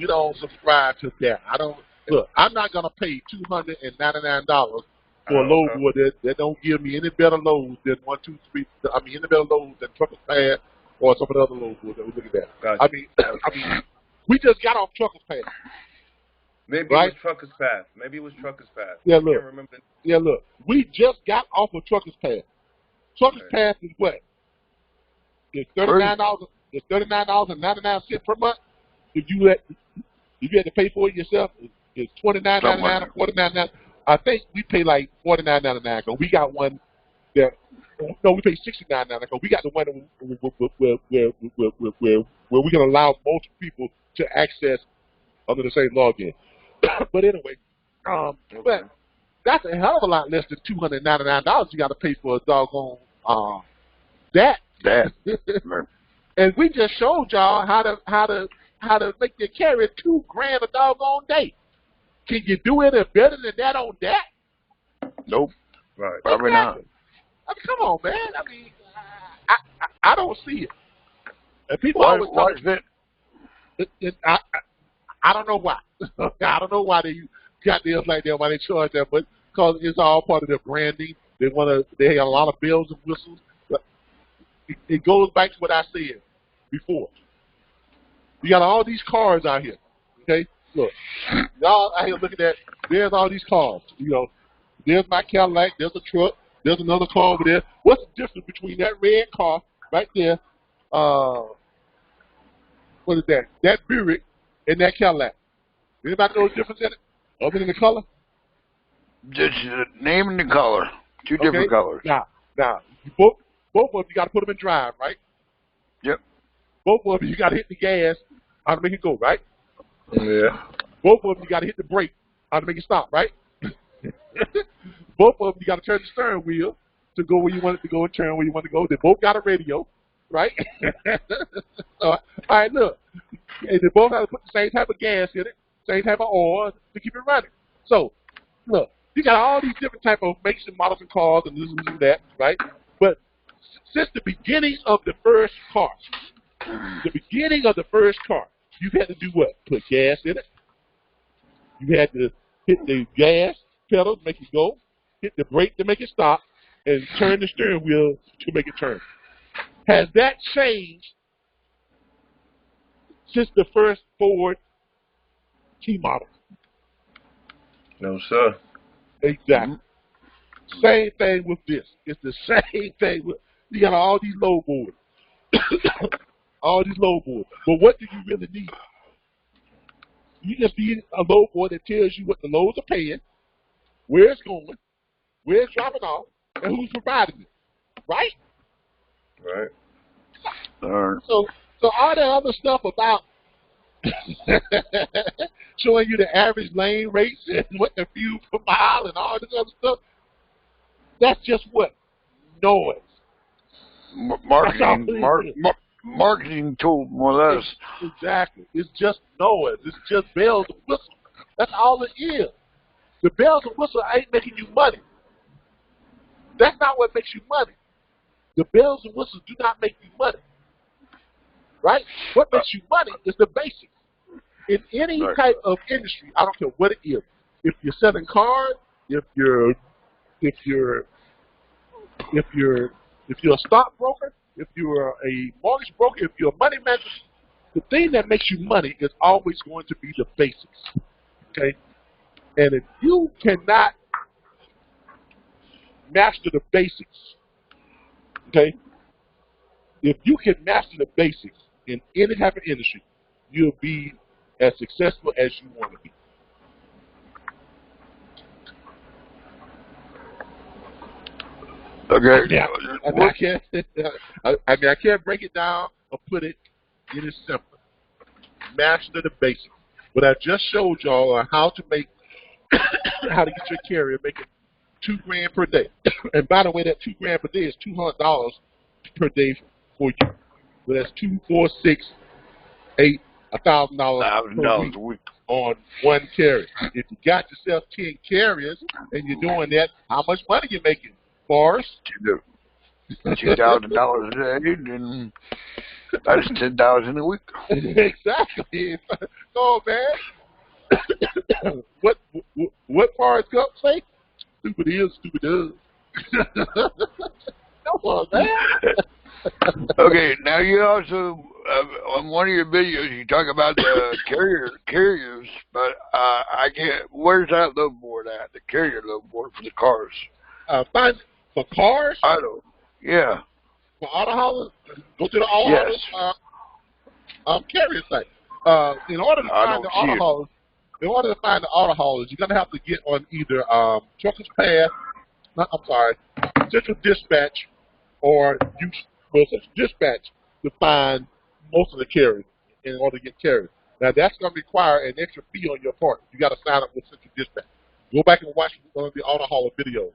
don't subscribe to that. Look, I'm not gonna pay $299 for a load board that don't give me any better loads than any better loads than Trucker's Pass or some of the other load boards that we look at that. Gotcha. I mean, we just got off Trucker's Pass. Maybe it was Trucker's Pass. Yeah, I can't remember. Look, we just got off of Trucker's Pass. Trucker's Pass is what? It's $39. It's $39.99 per month. If you had to pay for it yourself, it's $29.99 or $49.99. I think we pay like $49.99 because we got one that. No, we pay $69.99 because we got the one where we can allow most people to access under the same login. But anyway, but that's a hell of a lot less than $299 you got to pay for a doggone that. And we just showed y'all how to make your carry $2,000 a doggone day. Can you do it better than that on that? Nope. Right. Probably not. I mean, come on, man. I mean, I don't see it. And people Why always is it? I don't know why. I don't know why they got deals like that, why they charge that, but because it's all part of their branding. They have a lot of bells and whistles. But it goes back to what I said before. You got all these cars out here. Okay? Look. Y'all out here looking at, there's all these cars. There's my Cadillac, there's a truck, there's another car over there. What's the difference between that red car right there, what is that? That Buick and that Cadillac. Anybody know the difference in it? Other than the color? Just the name and the color. Two different colors. Now, both of them, you got to put them in drive, right? Yep. Both of them, you got to hit the gas how to make it go, right? Yeah. Both of them, you got to hit the brake how to make it stop, right? Both of them, you got to turn the steering wheel to go where you want it to go and turn where you want to go. They both got a radio, right? All right, look. And they both have to put the same type of gas in it, same type of oil to keep it running. So, look, you got all these different type of makes and models and cars and this and that, right? But since the beginning of the first car, you've had to do what? Put gas in it. You had to hit the gas pedal to make it go, hit the brake to make it stop, and turn the steering wheel to make it turn. Has that changed since the first Ford T model? No, sir. Exactly. Same thing with this. It's the same thing with, you got all these load boards. All these load boards. But what do you really need? You just need a load board that tells you what the loads are paying, where it's going, where it's dropping off, and who's providing it. Right? Right. So all that other stuff about showing you the average lane rates and what the fuel per mile and all this other stuff, that's just what? noise. Marketing tool, more or less. Exactly. It's just noise. It's just bells and whistles. That's all it is. The bells and whistles ain't making you money. That's not what makes you money. The bells and whistles do not make you money. Right? What makes you money is the basics. In any type of industry, I don't care what it is. If you're selling cars, if you're a stockbroker, if you're a mortgage broker, if you're a money manager, the thing that makes you money is always going to be the basics. Okay? And if you cannot master the basics, okay? If you can master the basics in any type of industry, you'll be as successful as you want to be. Okay. Yeah, I can't break it down or put it any simpler. Master the basics. What I just showed y'all on how to make, how to get your carrier making $2,000 per day. And by the way, that $2,000 per day is $200 per day for you. So that's $2, $4, $6, $8, $1,000 per week on one carrier. If you got yourself 10 carriers and you're doing that, how much money you making, Forrest? $2,000 a day, then that's $10,000 a week. Exactly. No, man. What Forrest Gump say? Stupid is, stupid does. Come on, man. Okay, now you also on one of your videos you talk about the carriers, but I can't. Where's that load board at? The carrier load board for the cars. For cars? Auto. Yeah. For auto haulers, go to the auto haulers carrier site. In order to find the auto haulers, you're gonna have to get on either Truckers Path. Central Dispatch, or Dispatch to find most of the carriers in order to get carriers. Now that's going to require an extra fee on your part. You got to sign up with Central Dispatch. Go back and watch one of the auto hauler videos.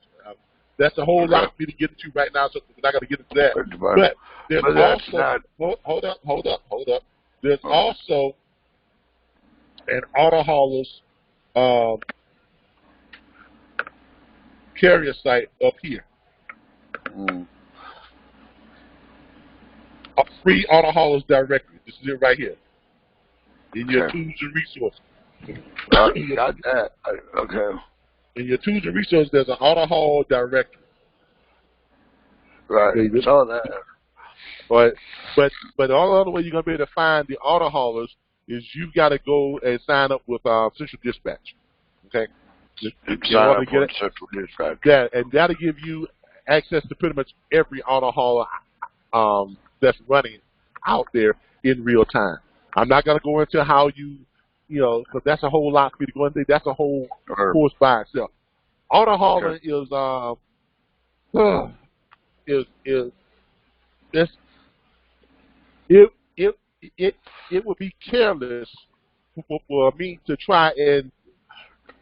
That's a whole lot for me to get into right now, so we're not going to get into that. But there's hold up. There's also an auto haulers carrier site up here. A free auto haulers directory. This is it right here. In your tools and resources. Got that. Okay. In your tools and resources, there's an auto haul directory. Right. Okay, saw that. But the only other way you're gonna be able to find the auto haulers is you've got to go and sign up with Central Dispatch. Okay. Sign up with Central Dispatch. Yeah, and that'll give you access to pretty much every auto hauler that's running out there in real time. I'm not going to go into how because that's a whole lot for me to go into. That's a whole course by itself. Auto hauling it would be careless for me to try and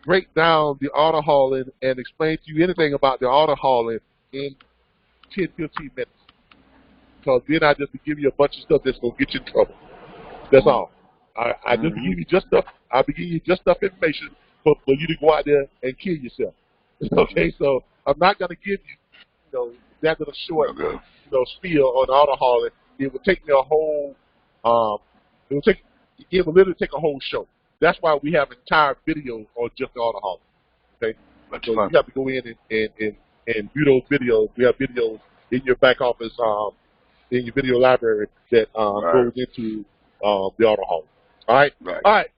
break down the auto hauling and explain to you anything about the auto hauling in 10, 15 minutes. Because then I just give you a bunch of stuff that's going to get you in trouble. That's all. I just give you just stuff. I'll be giving you just enough information for you to go out there and kill yourself. Okay, so I'm not going to give you, that little short, spiel on auto hauling. It would take me a whole, it would literally take a whole show. That's why we have entire videos on just the auto hauling. Okay, so you have to go in and view those videos. We have videos in your back office, in your video library that goes into the auto hauling. All right. All right.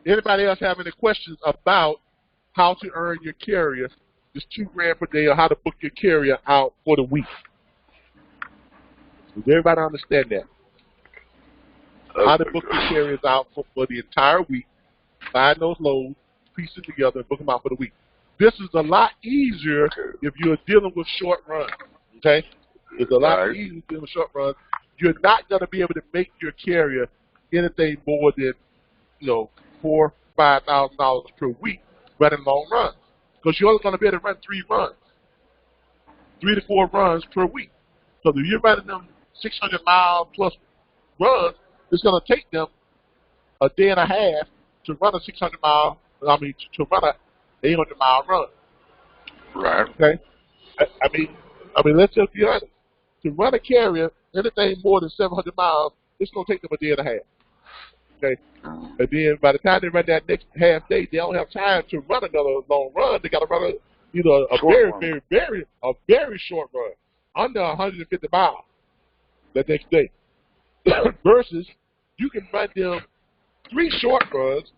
Anybody else have any questions about how to earn your carrier just $2,000 per day, or how to book your carrier out for the week? Does everybody understand that? How to book your carriers out for the entire week, find those loads, piece it together, and book them out for the week. This is a lot easier if you're dealing with short runs. Okay? It's a lot easier dealing with short runs. You're not going to be able to make your carrier anything more than, $4,000, $5,000 per week running long runs, because you're only going to be able to run 3 runs. 3 to 4 runs per week. So if you're running them 600-mile plus runs, it's going to take them a day and a half to run a 600-mile. To run a 800-mile run. Right. Okay. I mean, let's just be honest. To run a carrier, anything more than 700 miles, it's going to take them a day and a half. Okay. And then by the time they run that next half day, they don't have time to run another long run. They got to run a very short run, under 150 miles the next day. Versus, you can run them 3 short runs.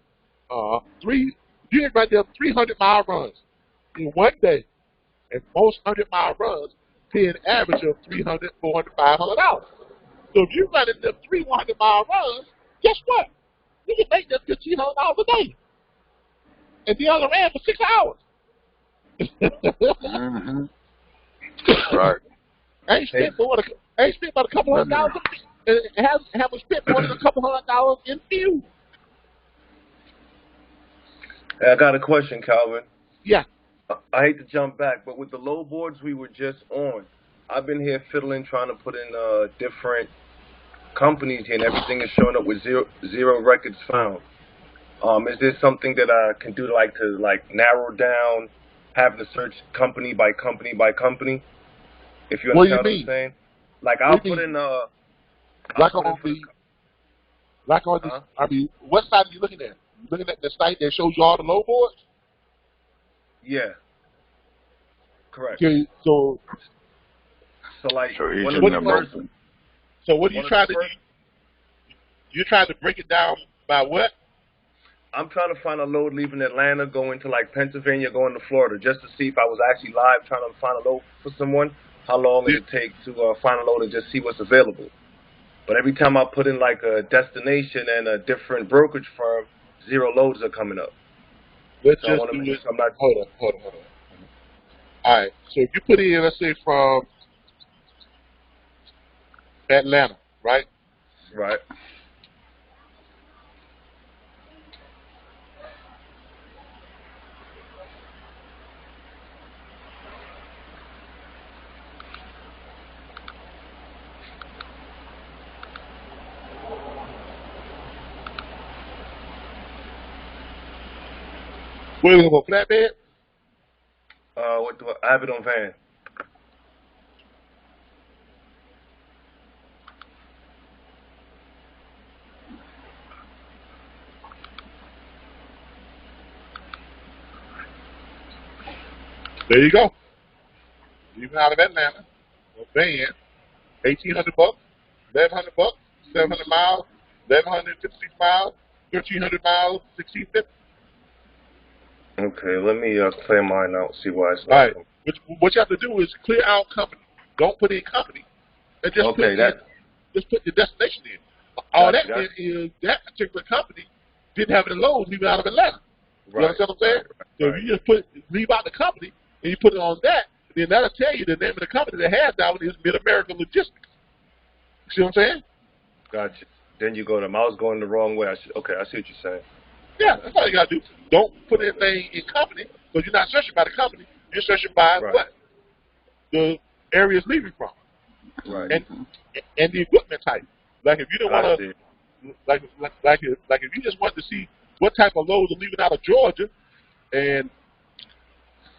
You can run them 300-mile runs in one day, and most 100-mile runs pay an average of $300, $400, $500. So if you're running them 3 100-mile runs, guess what? You can make them $1,500 a day, and the other ran for 6 hours. Right. I ain't spent about a couple $100, and haven't spent more than a couple $100 in fuel. I got a question, Calvin. Yeah. I hate to jump back, but with the low boards we were just on, I've been here fiddling, trying to put in different companies here, and everything is showing up with zero records found. Is there something that I can do to narrow down, having to search company by company by company? If you understand what I'm saying? Like I'll put in what site are you looking at? You looking at the site that shows you all the low boards? Yeah. Correct. Okay, so what are you trying to do? You're trying to break it down by what? I'm trying to find a load leaving Atlanta, going to Pennsylvania, going to Florida, just to see if I was actually live trying to find a load for someone, how long it would take to find a load and just see what's available. But every time I put in a destination and a different brokerage firm, 0 loads are coming up. Let's just do this. Hold on. All right. So if you put in, let's say from Atlanta, right? Right. Where are we going to go, flatbed? I have it on van. There you go. Even out of Atlanta, a van, $1,800, $1,100, 700 miles, 1,156 miles, 1,300 miles, 1,650. Okay, let me clear mine out, see why it's not. All right. What you have to do is clear out company. Don't put in company. And just put your destination in. All that meant is that particular company didn't have any loads leaving out of Atlanta. You understand what I'm saying? So if you just leave out the company and you put it on that, then that'll tell you the name of the company that has that one is Mid-American Logistics. See what I'm saying? Gotcha. Then you go to, I was going the wrong way. I see what you're saying. Yeah, that's all you got to do. Don't put anything in company, because you're not searching by the company. You're searching by what? The area it's leaving from. Right. And the equipment type. Like if you don't want to, like if you just want to see what type of loads are leaving out of Georgia, and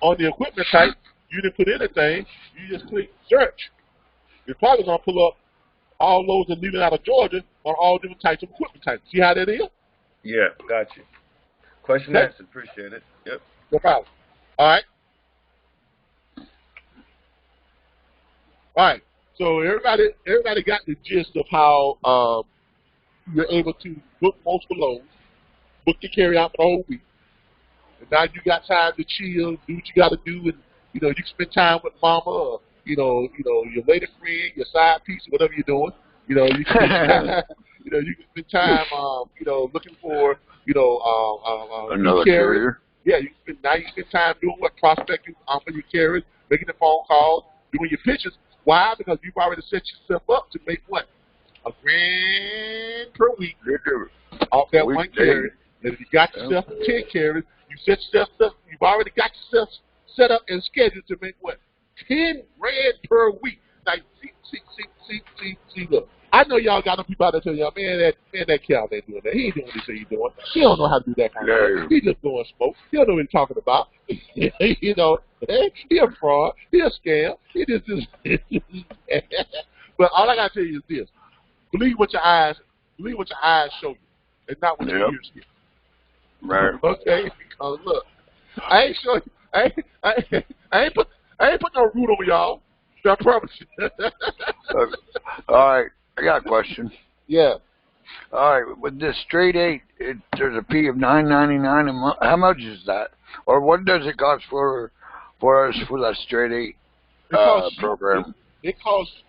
on the equipment type, you didn't put anything, you just click search. You're probably going to pull up all loads that are leaving out of Georgia on all different types of equipment types. See how that is? Yeah, got you. Question answered. Appreciate it. Yep. No problem. All right. All right. So everybody got the gist of how you're able to book multiple loads, book your carry out for the whole week. And now you got time to chill, do what you got to do, and you can spend time with mama, or your lady friend, your side piece, whatever you're doing. You can you can spend time looking for another carrier. Yeah, you can spend time doing what? Prospecting for your carriers, making the phone calls, doing your pitches. Why? Because you've already set yourself up to make what? $1,000 per week off that one carrier. And if you got yourself 10 carriers, you've already got yourself set up and scheduled to make what? $10 grand per week. Like, see, look. I know y'all got them people out there telling y'all, man, that Cal ain't doing that. He ain't doing what he say he's doing. He don't know how to do that kind of stuff. He just blowing smoke. He don't know what he's talking about. You know, he a fraud. He a scam. He just But all I gotta tell you is this: believe what your eyes show you, and not what your ears hear. Right. Okay. Because look, I ain't showing you. I ain't put no root on y'all. I promise you. All right. I got a question. Yeah. All right, with this straight 8, there's a fee of $9.99 a month. How much is that, or what does it cost for us for that straight 8 program? It costs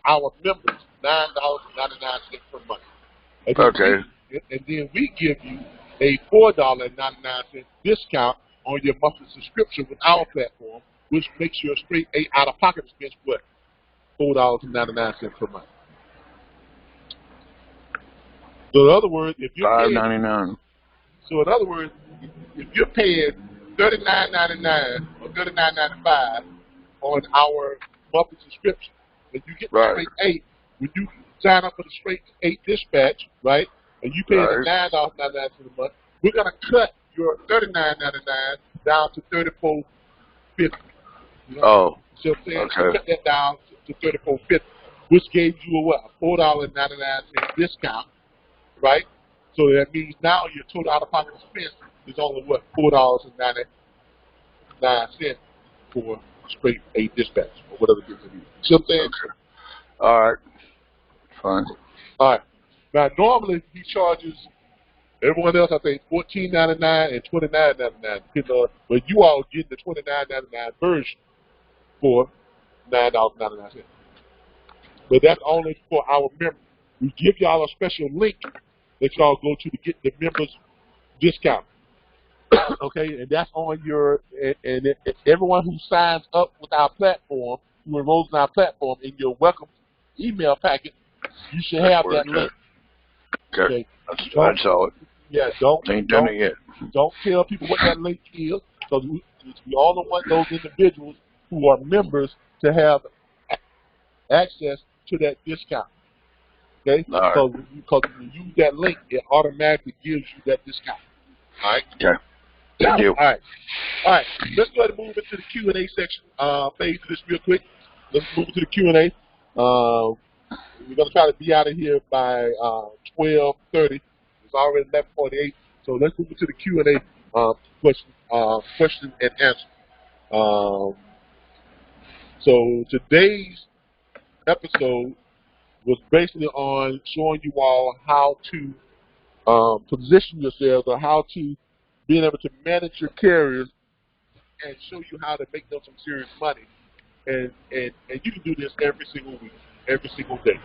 our members $9.99 per month. And then we give you a $4.99 discount on your monthly subscription with our platform, which makes your straight 8 out-of-pocket expense what? $4.99 per month. So in other words, if you're $5.99. So in other words, if you're paying $39.99 or $39.95 on our monthly subscription, and you get the straight 8, when you sign up for the straight 8 dispatch, right, and you pay the $9.99 for the month, we're gonna cut your $39.99 down to $34.50. You know? Oh. So I'm saying cut that down to $34.50, which gave you a what? A $4.99 discount. Right? So that means now your total out-of-pocket expense is only what? $4.99 for straight 8 dispatch or whatever it is. See what I'm saying? Okay. All right. Fine. All right. Now normally he charges everyone else, I think, $14.99 and $29.99. But you all get the $29.99 version for $9.99. But that's only for our members. We give y'all a special link that y'all go to get the members discount. Okay, and that's on your, and everyone who signs up with our platform, who enrolls in our platform, in your welcome email packet, you should have that link. Okay. That's all. Yeah, Ain't done it yet. Don't tell people what that link is, because we only want those individuals who are members to have access to that discount. Okay? So because when you use that link, it automatically gives you that discount. All right? Okay. Thank you. All right. Let's go ahead and move into the Q&A section phase of this real quick. Let's move into the Q&A. We're going to try to be out of here by 12:30. It's already 11:48. So let's move into the Q&A question and answer. So today's episode was basically on showing you all how to position yourselves, or how to being able to manage your carriers and show you how to make them some serious money. And you can do this every single week, every single day.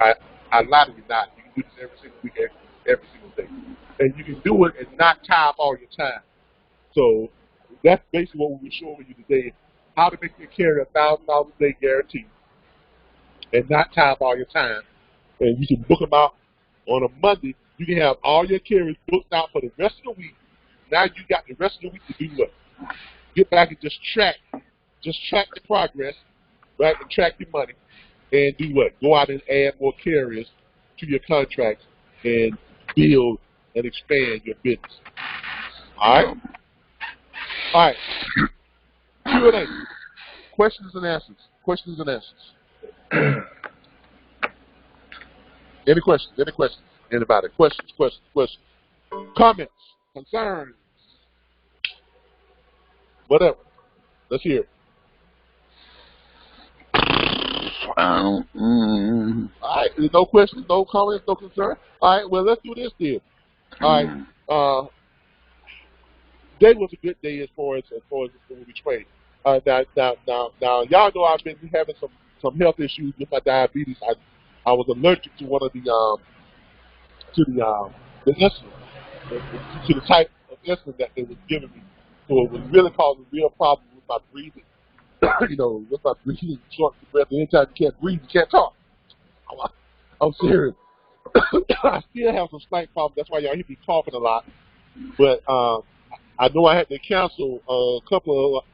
I lie to you not. You can do this every single week, every single day. And you can do it and not tie up all your time. So that's basically what we're showing you today, how to make your carrier $1,000 a day guaranteed and not tie up all your time. And you can book them out on a Monday. You can have all your carriers booked out for the rest of the week. Now you got the rest of the week to do what? Get back and just track the progress, right? And track your money, and do what? Go out and add more carriers to your contracts and build and expand your business. All right? All right. Q&A. Questions and answers. Questions and answers. Any questions? Any questions? Anybody? Questions? Comments? Concerns? Whatever. Let's hear it. All right. No questions, no comments, no concern. All right. Well, let's do this then. All right. Today was a good day as far as when we trade. Now, y'all know I've been having some health issues with my diabetes. I was allergic to one of the insulin, to the type of insulin that they was giving me. So it was really causing real problems with my breathing. With my breathing, short of breath. Anytime you can't breathe, you can't talk. I'm serious. I still have some slight problems. That's why y'all hear me coughing a lot. But I know I had to cancel a couple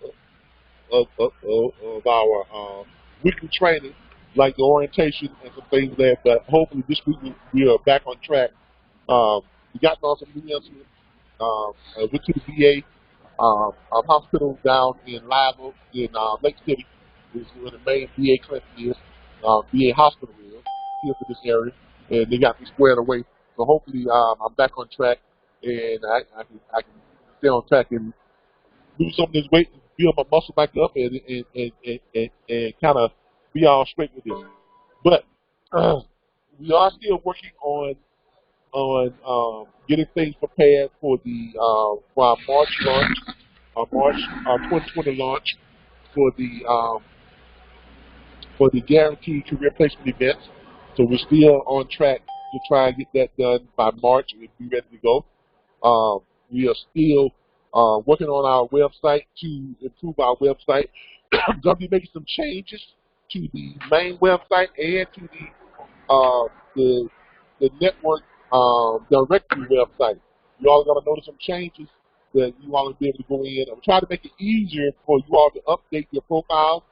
of our weekly training, like the orientation and some things there. But hopefully this week we are back on track. We got on some new instruments. Went to the VA hospital down in Live Oak in Lake City, which is where the main VA clinic is. VA hospital is here for this area, and they got me squared away. So hopefully I'm back on track, and I can stay on track and lose some of this weight, build my muscle back up, and kind of be all straight with this. But we are still working on getting things prepared for our March launch, our March 2020 launch for the guaranteed career placement events. So we're still on track to try and get that done by March and be ready to go. We are still working on our website to improve our website. I'm going to be making some changes to the main website and to the network directory website. You all are going to notice some changes that you all will be able to go in. I'm trying to make it easier for you all to update your profile.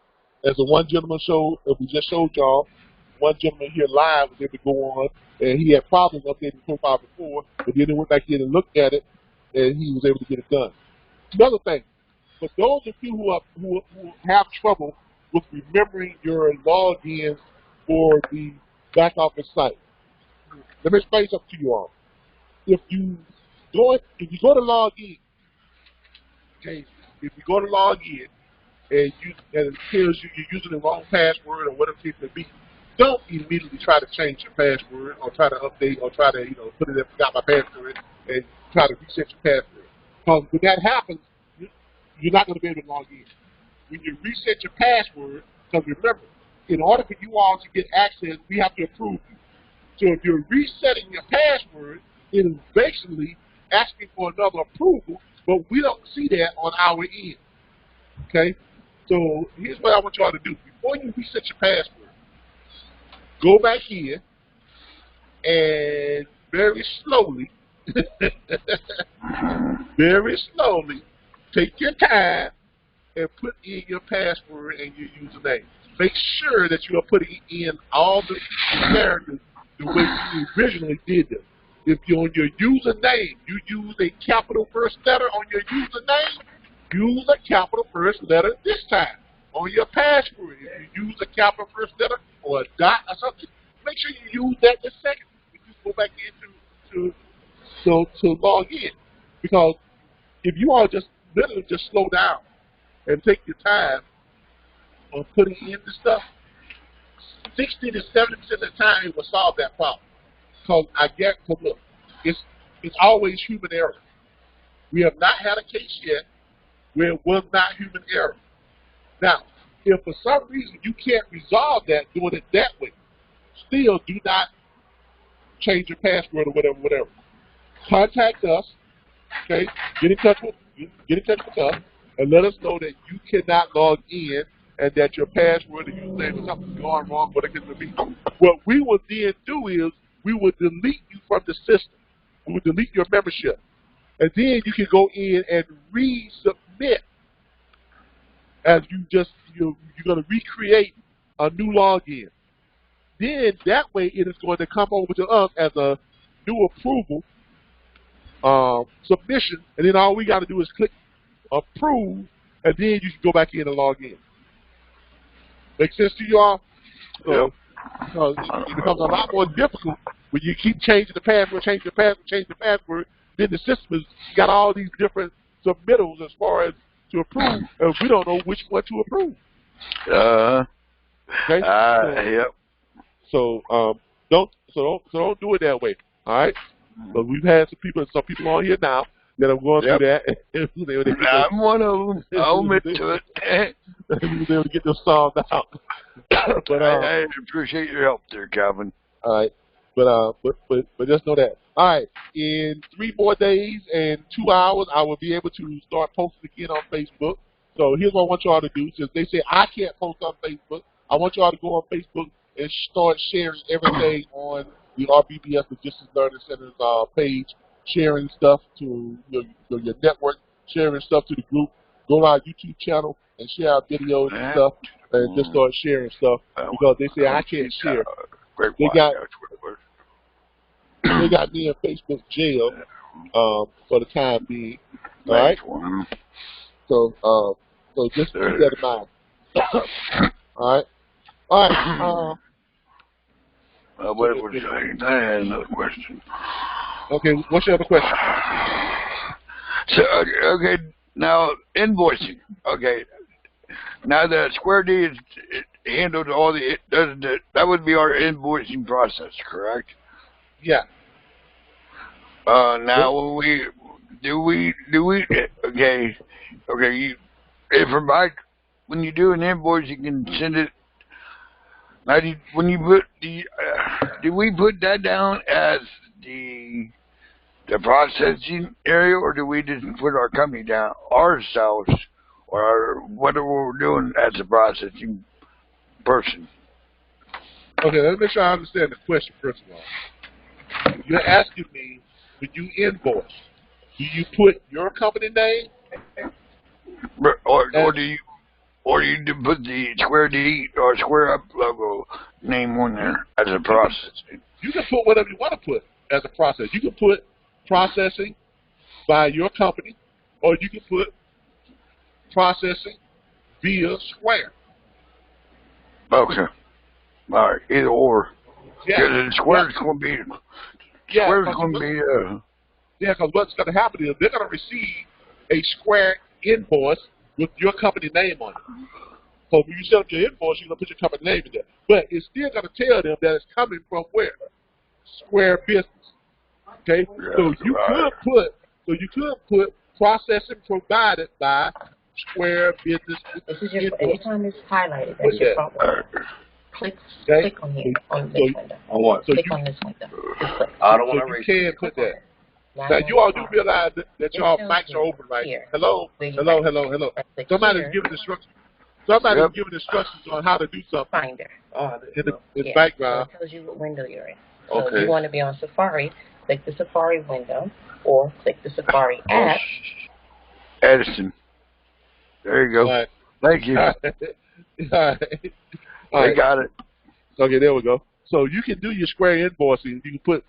As the one gentleman showed, we just showed y'all, one gentleman here live was able to go on, and he had problems updating his profile before, but then he went back in and looked at it, and he was able to get it done. Another thing, for those of you who have trouble with remembering your logins for the back office site, let me explain something to you all. If you go to log in, okay, if you go to log in and it tells you you're using the wrong password or whatever it may be, don't immediately try to change your password or try to update or try to put it in forgot my password and try to reset your password. Because when that happens, you're not going to be able to log in. When you reset your password, because remember, in order for you all to get access, we have to approve you. So if you're resetting your password, it is basically asking for another approval, but we don't see that on our end. Okay? So here's what I want y'all to do. Before you reset your password, go back in and very slowly, take your time and put in your password and your username. Make sure that you are putting in all the characters the way you originally did them. If you're on your username, you use a capital first letter on your username, use a capital first letter this time. On your password, if you use a capital first letter or a dot or something, make sure you use that this second. You just go back in to log in. Because if you all just literally just slow down and take your time on putting in the stuff, 60 to 70% of the time it will solve that problem. Because look, it's always human error. We have not had a case yet where it was not human error. Now, if for some reason you can't resolve that doing it that way, still do not change your password or whatever. Contact us, okay? Get in touch with us and let us know that you cannot log in and that your password or username is something going wrong, whatever it could be. What we will then do is we will delete you from the system. We will delete your membership. And then you can go in and resubmit as you're going to recreate a new login. Then that way it is going to come over to us as a new approval submission, and then all we got to do is click approve, and then you can go back in and log in. Make sense to you all? So, it becomes a lot more difficult when you keep changing the password, change the password, then the system has got all these different submittals as far as to approve, and we don't know which one to approve. Okay? Yep. So don't do it that way. All right? But we've had some people on here now that are going through that. I'm one of them. I'll admit to it. We was able to get this solved out. But I appreciate your help there, Calvin. All right. But just know that. All right. In 3 more days and 2 hours, I will be able to start posting again on Facebook. So here's what I want y'all to do. Since they say I can't post on Facebook, I want y'all to go on Facebook and start sharing everything on the RBBS Logistics Learning Center's page, sharing stuff to your network, sharing stuff to the group. Go to our YouTube channel and share videos and stuff, and just start sharing stuff because they say I can't share. They got me in Facebook jail for the time being. All right. So just keep that in mind. All right. All right. What was I had another question. Okay, what's your other question? So, okay, now invoicing. Okay, now that Square D is handled all that would be our invoicing process, correct? Yeah. Now when when you do an invoice, you can send it. Now, do we put that down as the processing area, or do we just put our company down ourselves, or whatever we're doing as a processing person? Okay, let me make sure I understand the question first of all. You're asking me, when you invoice, do you put your company name? Or do you put the Square D or Square Up logo name on there as a process? You can put whatever you want to put as a process. You can put processing by your company, or you can put processing via Square. Okay. All right. Either or. Yeah. Square's going to be. Square's going to be. Yeah, because what's going to happen is they're going to receive a Square invoice with your company name on it. So when you set up your invoice, you're going to put your company name in there. But it's still going to tell them that it's coming from where? Square Business. Okay? Yeah, so you could put processing provided by Square Business. This is your, anytime it's highlighted, that's your problem. Click on here, on this window. On what? Click on this window. I don't want to erase it. You can put that. Now, you all do realize that y'all mics are open, right? Hello? Hello. Somebody's giving instructions. Somebody's giving instructions on how to do something. Finder. In the background. So it tells you what window you're in. So if you want to be on Safari, click the Safari window, or click the Safari app. Edison. There you go. Right. Thank you. All right. I got it. Okay, there we go. So you can do your Square invoicing. You can put,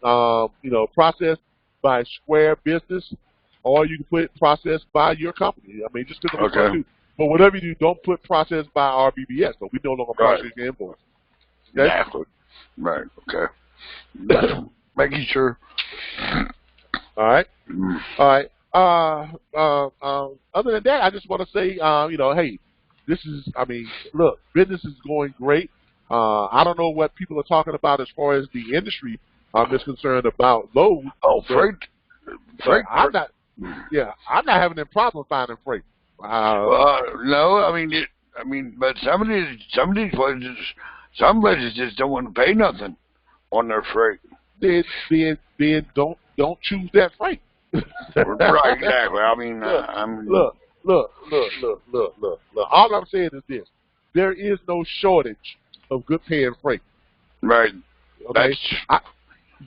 processed by Square Business, or you can put processed by your company. I mean, just click on the two. But whatever you do, don't put processed by RBBS. So we no longer process your invoice. Okay? Exactly. Right. Okay. Making sure. All right. All right. Other than that, I just want to say, hey, this is, look, business is going great. I don't know what people are talking about as far as the industry is concerned about load. Oh, freight. I'm not having a problem finding freight. No, but some of these places, some places just don't want to pay nothing on their freight. Then don't choose that freight. Right, exactly. Look. All I'm saying is this: there is no shortage of good paying freight. Right. Okay.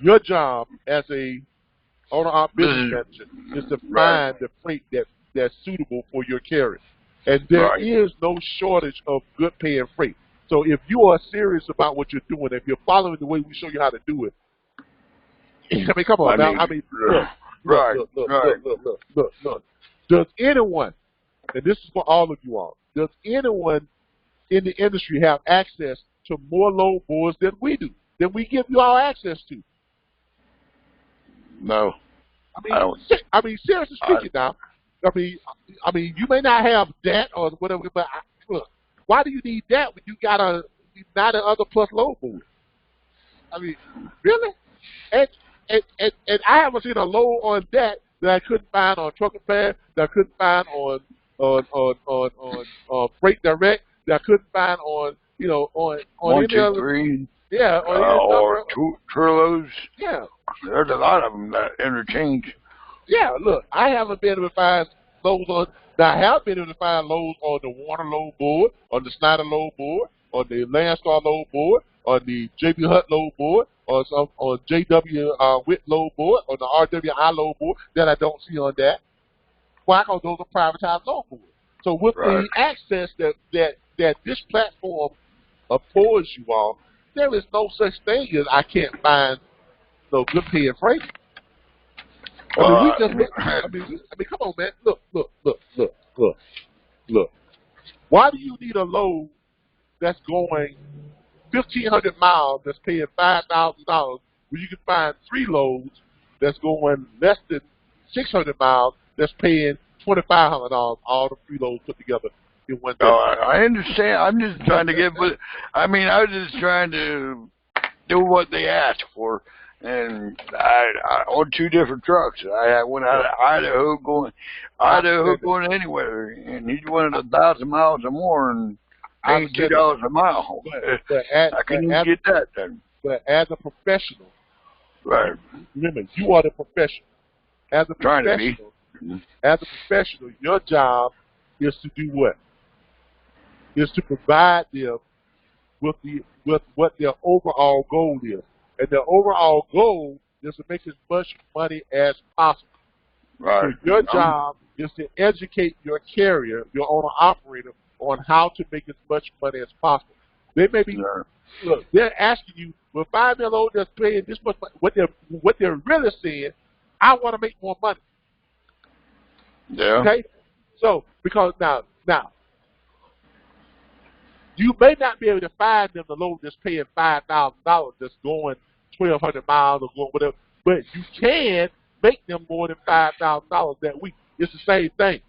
Your job as a owner business manager is to find the freight that's suitable for your carrier. And there is no shortage of good paying freight. So if you are serious about what you're doing, if you're following the way we show you how to do it, come on now. Look. Does anyone, and this is for all of you all, does anyone in the industry have access to more load boards than we do, than we give you all access to? No. Seriously speaking now, you may not have that or whatever, but look, why do you need that when you got a 90 other plus load board? Really? And I haven't seen a load on that I couldn't find on Trucker Pad, that I couldn't find on Freight Direct, that I couldn't find on any other. Yeah, or Turlos. Yeah. There's a lot of them that interchange. Yeah, look, I haven't been able to find loads on. Now, I have been able to find loads on the Warner load board, on the Snyder load board, on the Landstar load board, on the JB Hutt load board, on JW Witt load board, on the RWI load board that I don't see on that. Why? Because those are privatized load boards. So with Right. the access that this platform affords you all, there is no such thing as I can't find no good paying freight. I mean, we just look. I mean, come on, man. Look. Why do you need a load that's going 1,500 miles that's paying $5,000 when you can find 3 loads that's going less than 600 miles that's paying $2,500, all the 3 loads put together in one day? I understand. I'm just trying to get, I was just trying to do what they asked for. And I on 2 different trucks. I went out of Idaho going anywhere, and he wanted 1,000 miles or more, and paying $2 a mile. I couldn't even get that done. But as a professional, right? Remember, you are the professional. As a professional, your job is to do what? Is to provide them with what their overall goal is. And the overall goal is to make as much money as possible. Right. So your job is to educate your carrier, your owner-operator, on how to make as much money as possible. They may be, look, they're asking you, well, find me a load that's paying this much money. What they're really saying, I want to make more money. Yeah. Okay? So, because now, you may not be able to find them the load that's paying $5,000 that's going 1,200 miles or going whatever, but you can make them more than $5,000 that week. It's the same thing,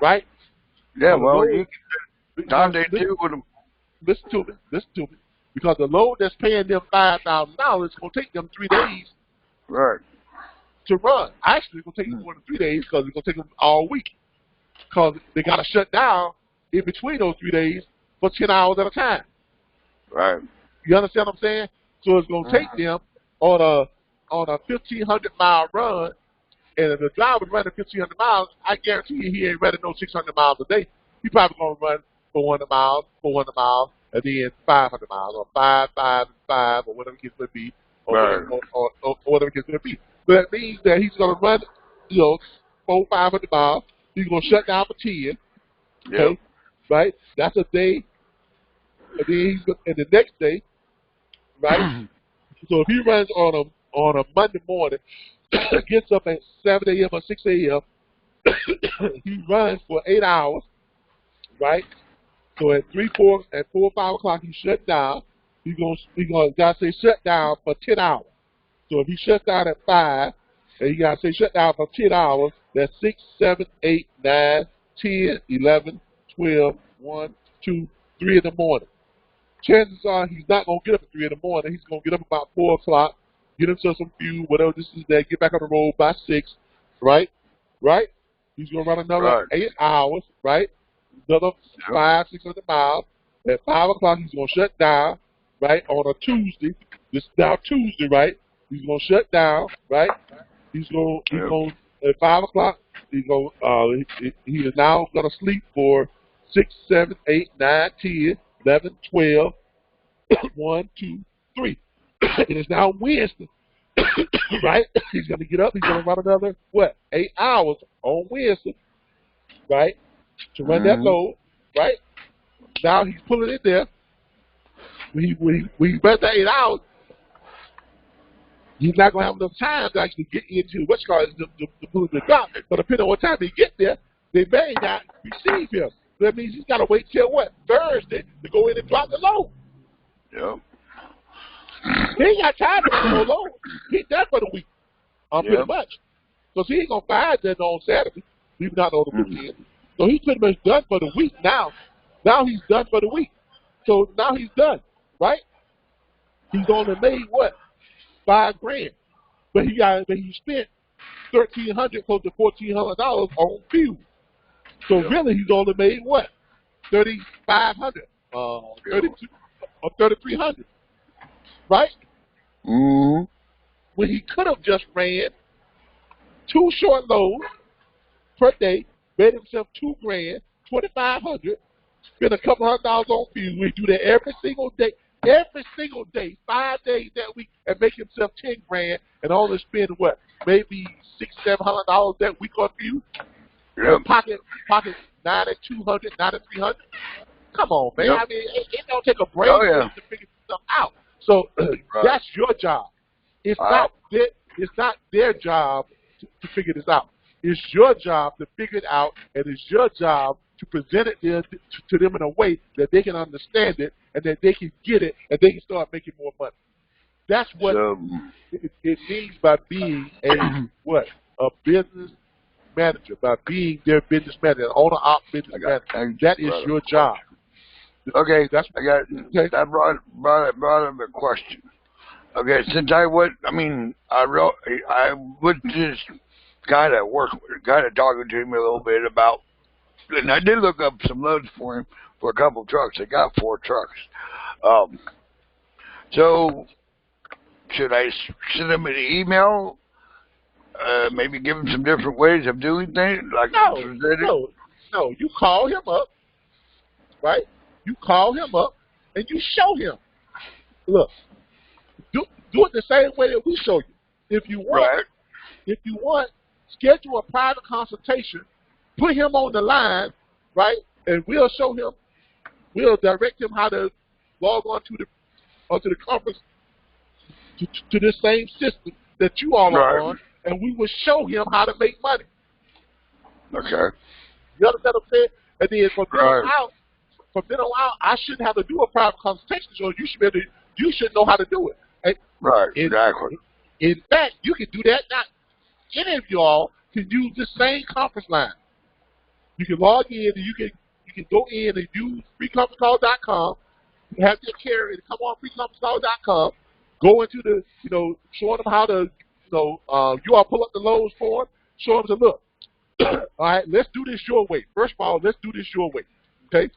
right? Yeah, Listen to me. Because the load that's paying them $5,000 is going to take them 3 days to run. Actually, it's going to take them more than 3 days because it's going to take them all week. Because they got to shut down in between those 3 days for 10 hours at a time. Right. You understand what I'm saying? So it's going to take them on a 1,500-mile run, and if the driver's running 1,500 miles, I guarantee you he ain't running no 600 miles a day. He probably going to run 400 miles, and then 500 miles, or 5, or whatever the case may be, or whatever the case may be. So that means that he's going to run, 400, 500 miles. He's going to shut down for 10. Okay? Yep. Right? That's a day. And then the next day, right? So if he runs on a Monday morning, gets up at 7 a.m. or 6 a.m., he runs for 8 hours, right? So at 4 or 5 o'clock, he shut down. He's gonna gotta say shut down for 10 hours. So if he shuts down at 5, and you gotta say shut down for 10 hours, that's 6, 7, 8, 9, 10, 11, 12, 1, 2, 3 in the morning. Chances are he's not going to get up at 3 in the morning. He's going to get up about 4 o'clock, get himself some fuel, whatever this is that, get back on the road by 6, right? Right? He's going to run another 8 hours, right? Another 500, 600 miles. At 5 o'clock, he's going to shut down, right? On a Tuesday. This is now Tuesday, right? He's going to shut down, right? He's going at 5 o'clock, he is now going to sleep for 6, 7, 8, 9, 10, 11, 12, 1, 2, 3. It is now Wednesday, right? He's going to get up. He's going to run another, 8 hours on Wednesday, right, to run that load, right? Now he's pulling it there. When he runs that 8 hours, he's not going to have enough time to actually get into what's called the pull the drop. But depending on what time he gets there, they may not receive him. So that means he's got to wait till Thursday to go in and drop the load. Yep. He ain't got time to do no load. He's done for the week, pretty much. So he ain't going to find that on Saturday, even not on the weekend. So he's pretty much done for the week now. Now he's done for the week. So now he's done, right? He's only made $5,000, but he spent $1,300, close to $1,400 on fuel. So really, he's only made $3,500, or $3,300, right? Mm-hmm. When he could have just ran 2 short loads per day, made himself $2,000, $2,500, spend a couple $100 on fuel. We do that every single day. Every single day, 5 days that week, and make himself $10,000, and only spend maybe $600, $700 that week on fuel. Yep. Pocket 9,200, 9,300. Come on, man. Yep. I mean, it don't take a brain Oh, yeah. to figure stuff out. So that's your job. It's not their job to figure this out. It's your job to figure it out, and it's your job to present it to them in a way that they can understand it and that they can get it and they can start making more money. That's what it means by being a business manager, by being their business manager, an owner-op business manager. That is your job. Okay, that brought up a question. Okay, since I went to this guy that worked with, guy that talking to me a little bit about, and I did look up some loads for him for a couple of trucks. I got 4 trucks. So should I send him an email? Maybe give him some different ways of doing things? Like no. You call him up, right? You call him up and you show him. Look, do it the same way that we show you. If you want, schedule a private consultation. Put him on the line, right? And we'll show him. We'll direct him how to log on to the conference to this same system that you all are on, and we will show him how to make money. Okay. You understand what I'm saying? And then from then on out, I shouldn't have to do a private consultation, so you should know how to do it. And exactly. In fact, you can do that. Not any of y'all can use the same conference line. You can log in and you can go in and use freeconferencecall.com. Have your carrier and come on freeconferencecall.com. Go into the, showing them how to, you all pull up the loads for them. Show them to look. All right, let's do this your way. First of all, let's do this your way. Okay?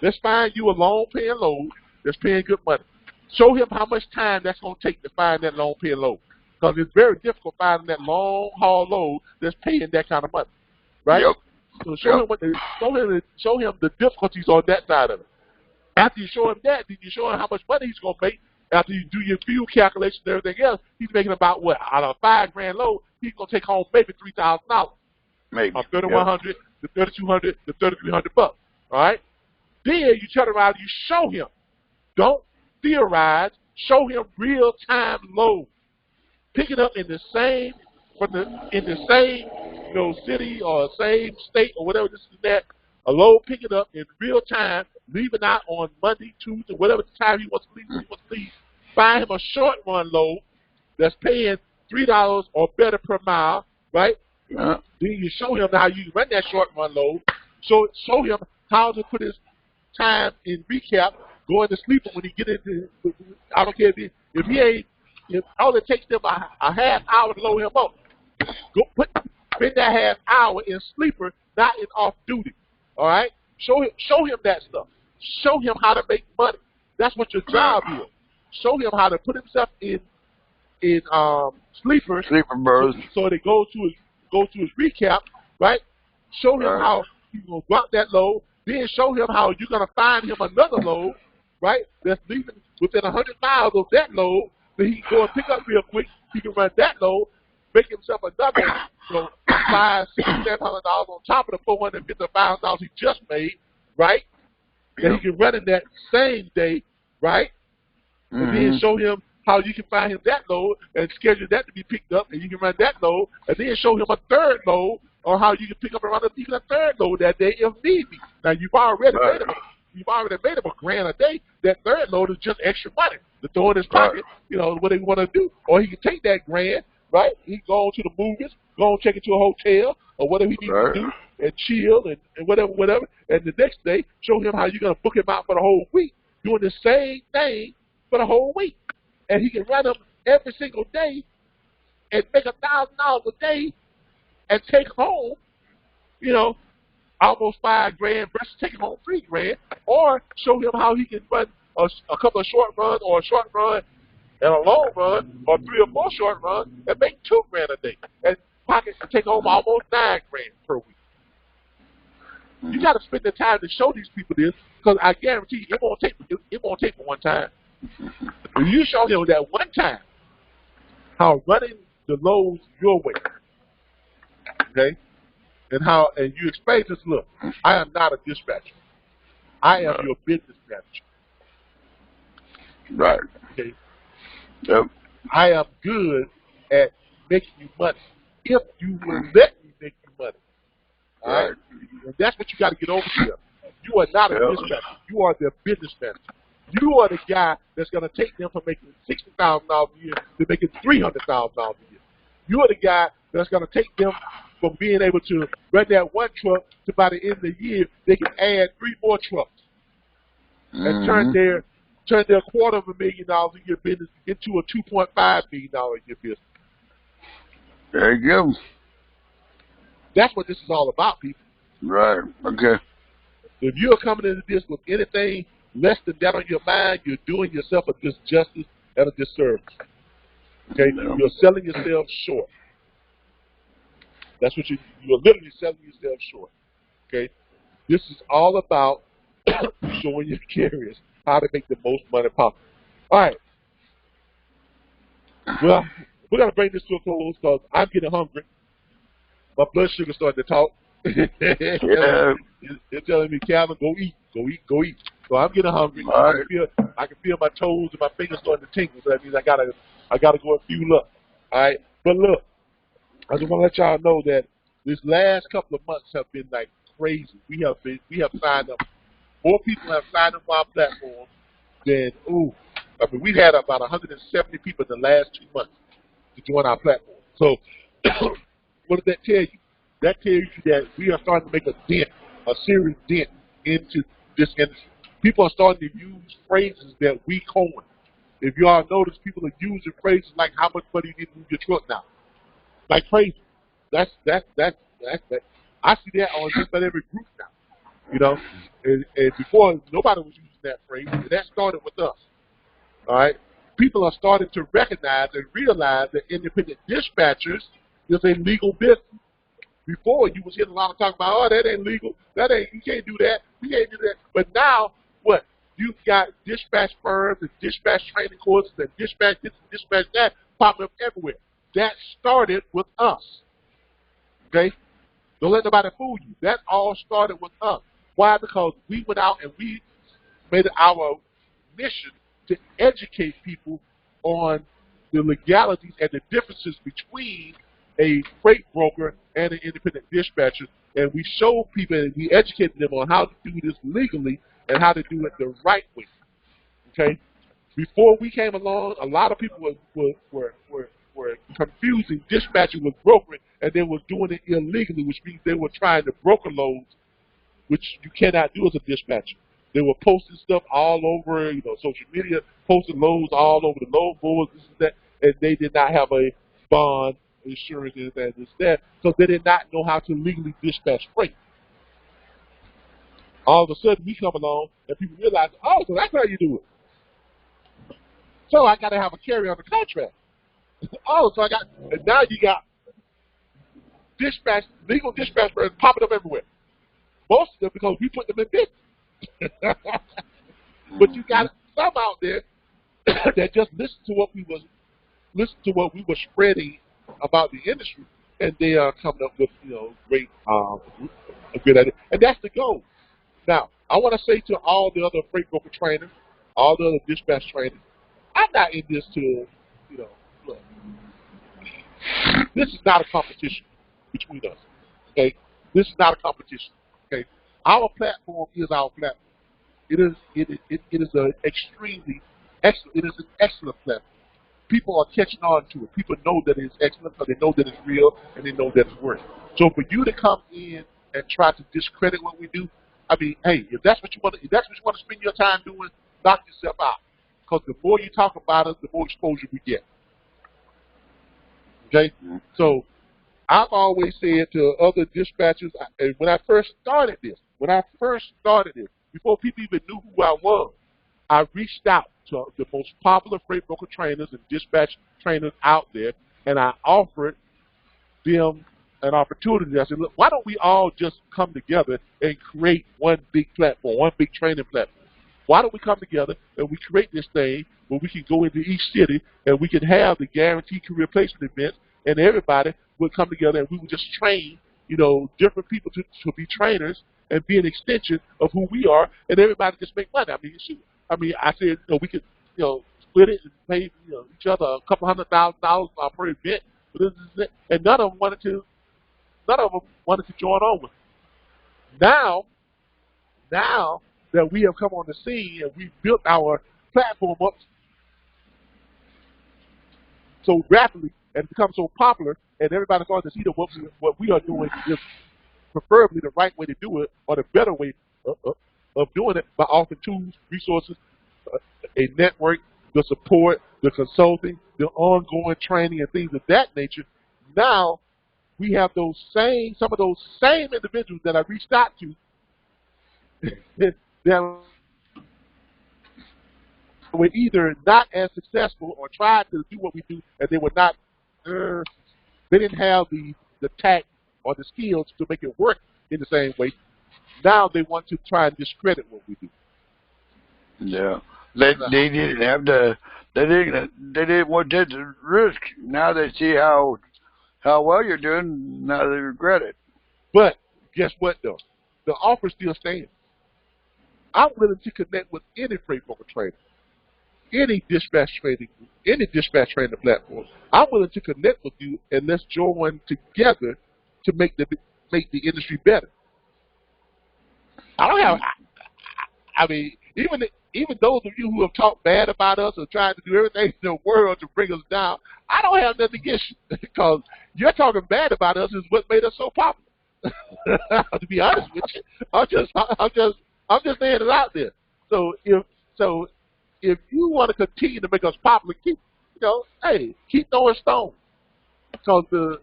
Let's find you a long-paying load that's paying good money. Show him how much time that's going to take to find that long-paying load. Because it's very difficult finding that long-haul load that's paying that kind of money. Right? Yep. So show him the difficulties on that side of it. After you show him that, then you show him how much money he's going to make. After you do your fuel calculations and everything else, he's making about what? Out of a $5,000 load, he's going to take home maybe $3,000. Maybe. From $3,100 to $3,200 to $3,300 bucks. All right? Then you turn around and you show him. Don't theorize. Show him real-time load. Pick it up in the same city or same state or whatever this is that. A load, pick it up in real time, leave it out on Monday, Tuesday, whatever time he wants to leave. Find him a short run load that's paying $3 or better per mile, right? Yeah. Then you show him how you run that short run load. Show him how to put his time in recap, going to sleep when he get into. I don't care if all it takes them a half hour to load him up. Spend that half hour in sleeper, not in off duty. All right? Show him that stuff. Show him how to make money. That's what your job is. Show him how to put himself in sleeper berths, so that it goes to his recap, right? Show him how he's gonna drop that load. Then show him how you're gonna find him another load, right? That's leaving within 100 miles of that load that he can go and pick up real quick. He can run that load, make himself another, $500, $600, $700 on top of the $455 he just made, right? That he can run in that same day, right? And then show him how you can find him that load and schedule that to be picked up, and you can run that load, and then show him a third load or how you can pick up around even a third load that day if need be. Now you've already made him $1,000 a day. That third load is just extra money to throw in his pocket, what they want to do. Or he can take that $1,000, right? He can go on to the movies, go and check into a hotel or whatever he needs to do and chill and whatever. And the next day, show him how you're going to book him out for the whole week, doing the same thing for the whole week. And he can run them every single day and make $1,000 a day and take home, almost $5,000 versus taking home $3,000. Or show him how he can run a couple of short runs or a short run and a long run or 3 or 4 short runs and make $2,000 a day and pocket and take home almost $9,000 per week. You got to spend the time to show these people this, because I guarantee you it won't take for one time. If you show him that one time how running the loads your way, okay, and you explain this. Look, I am not a dispatcher. I am your business manager. Right. Okay. Yep. I am good at making you money if you will let me make you money. All right. And that's what you got to get over here. You are not a dispatcher. You are their business manager. You are the guy that's going to take them from making $60,000 a year to making $300,000 a year. You are the guy that's going to take them from being able to run that one truck to by the end of the year, they can add 3 more trucks and turn their $250,000 a year business into a $2.5 million a year business. There you go. That's what this is all about, people. Right. Okay. If you're coming into this with anything less than that on your mind, you're doing yourself a disjustice and a disservice. Okay? You're selling yourself short. That's what you're literally selling yourself short. Okay? This is all about showing your carriers how to make the most money possible. All right. Well, we're going to bring this to a close because I'm getting hungry. My blood sugar's starting to talk. It's telling me, Calvin, go eat, go eat, go eat. So I'm getting hungry. I can feel my toes and my fingers starting to tingle. So that means I gotta go and fuel up. All right. But look, I just want to let y'all know that this last couple of months have been like crazy. We have signed up. More people have signed up for our platform than we've had about 170 people in the last 2 months to join our platform. So what does that tell you? That tells you that we are starting to make a dent, a serious dent into this industry. People are starting to use phrases that we coined. If you all notice, people are using phrases like "How much money you need to move your truck now?" Like crazy. That's I see that on just about every group now. You know, and before nobody was using that phrase, and that started with us. All right, people are starting to recognize and realize that independent dispatchers is a legal business. Before, you was hearing a lot of talk about, that ain't legal, you can't do that, you can't do that. But now, what? You've got dispatch firms and dispatch training courses and dispatch this and dispatch that popping up everywhere. That started with us. Okay? Don't let nobody fool you. That all started with us. Why? Because we went out and we made it our mission to educate people on the legalities and the differences between a freight broker and an independent dispatcher, and we showed people and we educated them on how to do this legally and how to do it the right way. Okay? Before we came along, a lot of people were confusing dispatching with brokering, and they were doing it illegally, which means they were trying to broker loads, which you cannot do as a dispatcher. They were posting stuff all over, social media, posting loads all over the load boards, this and that, and they did not have a bond, insurance, and this, that, so they did not know how to legally dispatch freight. All of a sudden, we come along, and people realize, so that's how you do it. So I got to have a carrier on the contract. And now you got legal dispatch firms popping up everywhere. Most of them because we put them in business. But you got some out there that just listen to what we were spreading about the industry, and they are coming up with great a good idea, and that's the goal. Now, I want to say to all the other freight broker trainers, all the other dispatch trainers, I'm not in this to look. This is not a competition between us. Okay, this is not a competition. Okay, our platform is our platform. It is an extremely excellent. It is an excellent platform. People are catching on to it. People know that it's excellent because they know that it's real and they know that it's worth. So for you to come in and try to discredit what we do, I mean, hey, if that's what you want to spend your time doing, knock yourself out. Because the more you talk about it, the more exposure we get. Okay? So I've always said to other dispatchers, when I first started this, before people even knew who I was, I reached out to the most popular freight broker trainers and dispatch trainers out there, and I offered them an opportunity. I said, look, why don't we all just come together and create one big platform, one big training platform? Why don't we come together and we create this thing where we can go into each city and we can have the guaranteed career placement events, and everybody would come together and we would just train different people to be trainers and be an extension of who we are, and everybody just make money. I mean, shoot. I mean, I said, we could, split it and pay, each other a couple $100,000 per event, and none of them wanted to join on with it. Now that we have come on the scene and we've built our platform up so rapidly and become so popular, and everybody's starting to see that what we are doing is preferably the right way to do it, or the better way of doing it, by offering tools, resources, a network, the support, the consulting, the ongoing training, and things of that nature. Now we have some of those same individuals that I reached out to that were either not as successful or tried to do what we do, and they were not. They didn't have the tact or the skills to make it work in the same way. Now they want to try and discredit what we do. Yeah, they didn't have they didn't want to take the risk. Now they see how well you're doing. Now they regret it. But guess what though? The offer still stands. I'm willing to connect with any freight broker trainer, any dispatch training platform. I'm willing to connect with you, and let's join together to make the industry better. I don't have. I mean, even those of you who have talked bad about us or tried to do everything in the world to bring us down, I don't have nothing against you, because you're talking bad about us is what made us so popular. To be honest with you, I'm just saying it out there. So if you want to continue to make us popular, keep throwing stones, because the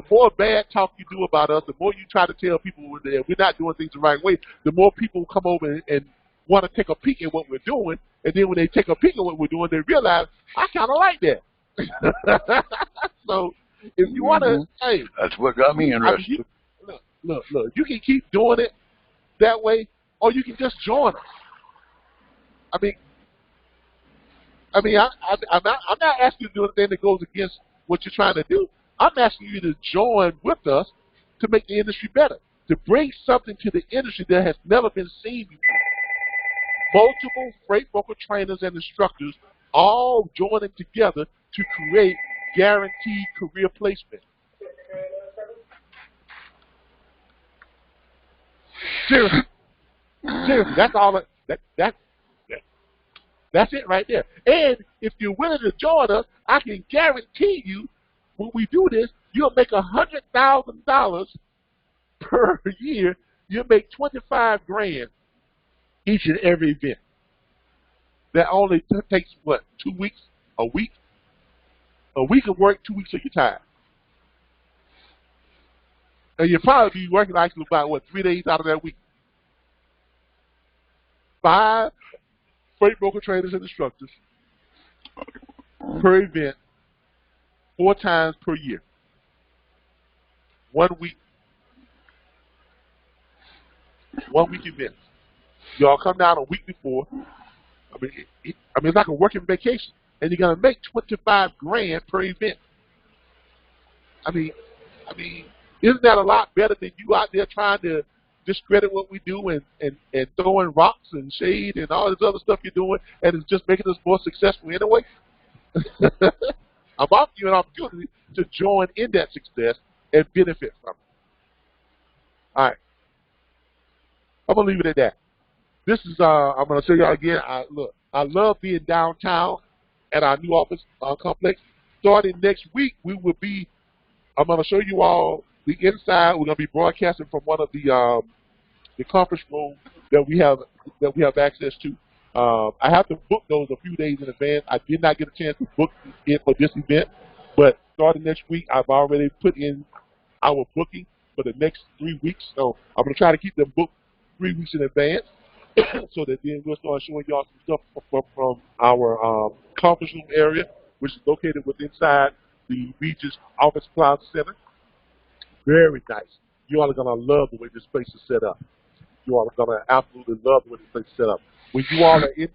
more bad talk you do about us, the more you try to tell people that we're not doing things the right way, the more people come over and want to take a peek at what we're doing, and then when they take a peek at what we're doing, they realize, I kind of like that. So if you want to, that's what got me interested. Look, you can keep doing it that way, or you can just join us. I'm not asking you to do anything that goes against what you're trying to do. I'm asking you to join with us to make the industry better, to bring something to the industry that has never been seen before. Multiple freight broker trainers and instructors all joining together to create guaranteed career placement. Seriously, that's all. That's it right there. And if you're willing to join us, I can guarantee you, when we do this, you'll make $100,000 per year. You'll make $25,000 each and every event. That only takes what, 2 weeks, a week of work, 2 weeks of your time. And you'll probably be working actually about 3 days out of that week. 5 freight broker trainers and instructors per event, 4 times per year. 1 week. 1 week events. Y'all come down a week before. It's like a working vacation, and you're gonna make $25,000 per event. Isn't that a lot better than you out there trying to discredit what we do and throwing rocks and shade and all this other stuff you're doing, and it's just making us more successful anyway? I'm offering you an opportunity to join in that success and benefit from it. All right. I'm going to leave it at that. This is, I'm going to show y'all again. I love being downtown at our new office complex. Starting next week, I'm going to show you all the inside. We're going to be broadcasting from one of the conference rooms that we have access to. I have to book those a few days in advance. I did not get a chance to book it for this event, but starting next week, I've already put in our booking for the next 3 weeks. So I'm going to try to keep them booked 3 weeks in advance, so that then we'll start showing y'all some stuff from our conference room area, which is located inside the Regis Office Plaza Center. Very nice. You all are going to love the way this place is set up. You all are going to absolutely love the way this place is set up. When you all are in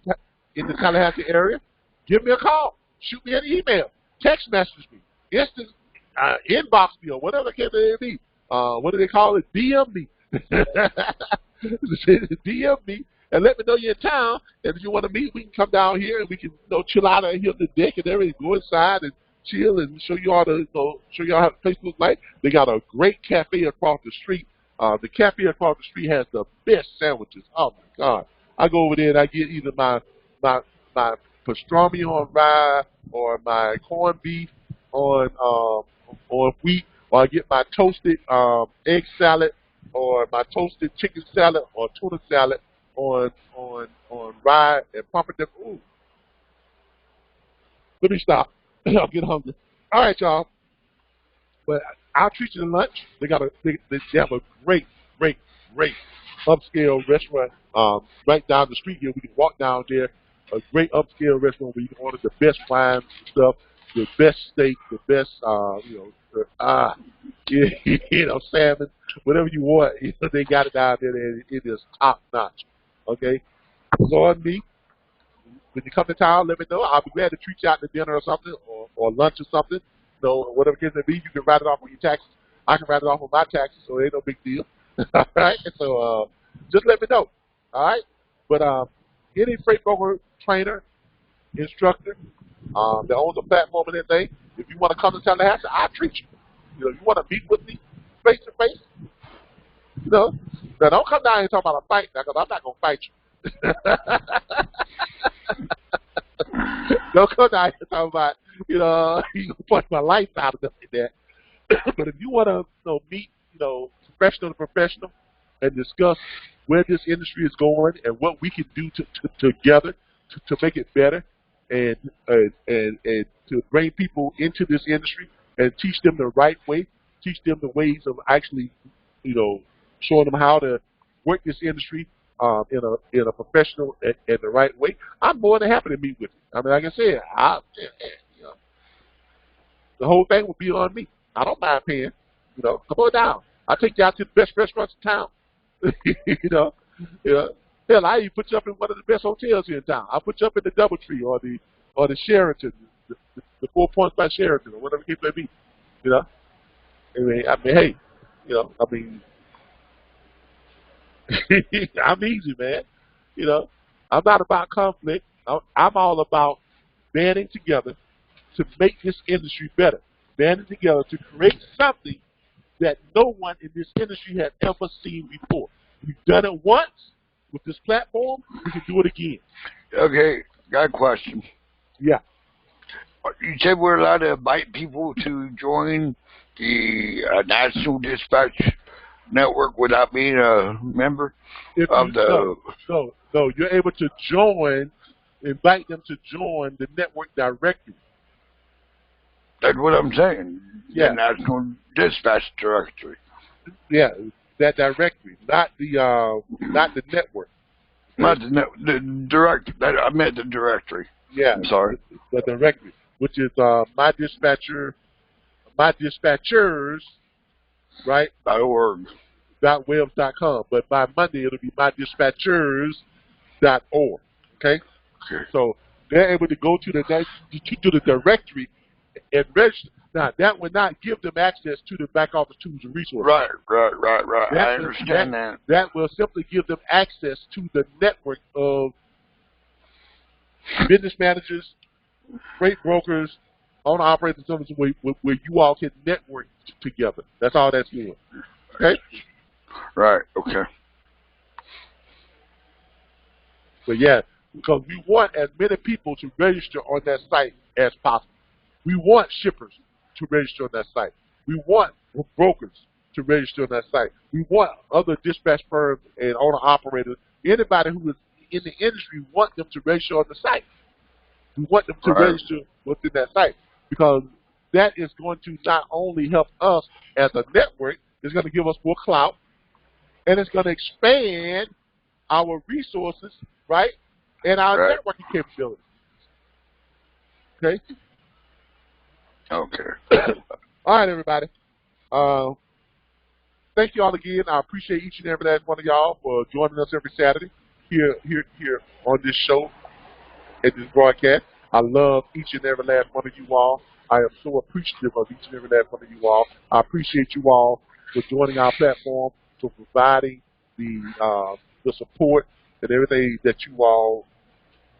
the Tallahassee area, give me a call, shoot me an email, text message me, instant inbox me, or whatever the case may be. what do they call it? DM me. DM me and let me know you're in town. And if you want to meet, we can come down here and we can chill out here on the deck and everything. Go inside and chill and show you all show you all how the place looks like. They got a great cafe across the street. The cafe across the street has the best sandwiches. Oh my God! I go over there and I get either my pastrami on rye or my corned beef on wheat, or I get my toasted egg salad or my toasted chicken salad or tuna salad on rye and pumpernickel. Ooh. Let me stop. I'll get hungry. All right, y'all. But I'll treat you to lunch. They have a great upscale restaurant right down the street here. We can walk down there. A great upscale restaurant where you can order the best wines and stuff, the best steak, the best salmon, whatever you want. They got it down there, and it is top notch. Okay, so on me. When you come to town, let me know. I'll be glad to treat you out to dinner or something, or lunch or something. Whatever it may be, you can write it off on your taxes. I can write it off on my taxes, so it ain't no big deal. All right? And so just let me know. All right? But any freight broker, trainer, instructor that owns a platform and everything, if you want to come to Tallahassee, I'll treat you. If you want to meet with me face to face, now don't come down here and talk about a fight now, because I'm not going to fight you. Don't come down here and talk about, you going to punch my life out of them like that. But if you want to meet, professional to professional and discuss where this industry is going and what we can do together to make it better and to bring people into this industry and teach them the right way, teach them the ways of actually, showing them how to work this industry in a professional and the right way, I'm more than happy to meet with you. I mean, like I said, the whole thing will be on me. I don't mind paying. Come on down. I'll take you out to the best restaurants in town. Hell, I even put you up in one of the best hotels here in town. I'll put you up in the DoubleTree or the Sheraton, the 4 Points by Sheraton, or whatever it may be. Hey, I'm easy, man. I'm not about conflict. I'm all about banding together to make this industry better. Banding together to create something that no one in this industry has ever seen before. We've done it once with this platform. We can do it again. Okay, got a question. Yeah. You said we're allowed to invite people to join the National Dispatch Network without being a member of the... No, you're able to invite them to join the network directory. That's what I'm saying. Yeah. The National Dispatch Directory. Yeah, that directory, not the network. Not the directory. I meant the directory. Yeah. I'm sorry. The directory, which is my dispatchers, right? .org. .webs.com. But by Monday it'll be mydispatchers.org. Okay? So they're able to go to the directory and register. Now that would not give them access to the back office tools and resources. Right. I understand that. That will simply give them access to the network of business managers, freight brokers, owner-operator services where you all can network together. That's all that's doing. Okay? Right, okay. But yeah, because we want as many people to register on that site as possible. We want shippers to register on that site. We want brokers to register on that site. We want other dispatch firms and owner-operators, anybody who is in the industry, we want them to register on the site. We want them to register within that site because that is going to not only help us as a network, it's going to give us more clout, and it's going to expand our resources, right, and our networking capabilities. Okay? Okay. All right, everybody. Thank you all again. I appreciate each and every last one of y'all for joining us every Saturday here on this show and this broadcast. I love each and every last one of you all. I am so appreciative of each and every last one of you all. I appreciate you all for joining our platform, for providing the support and everything that you all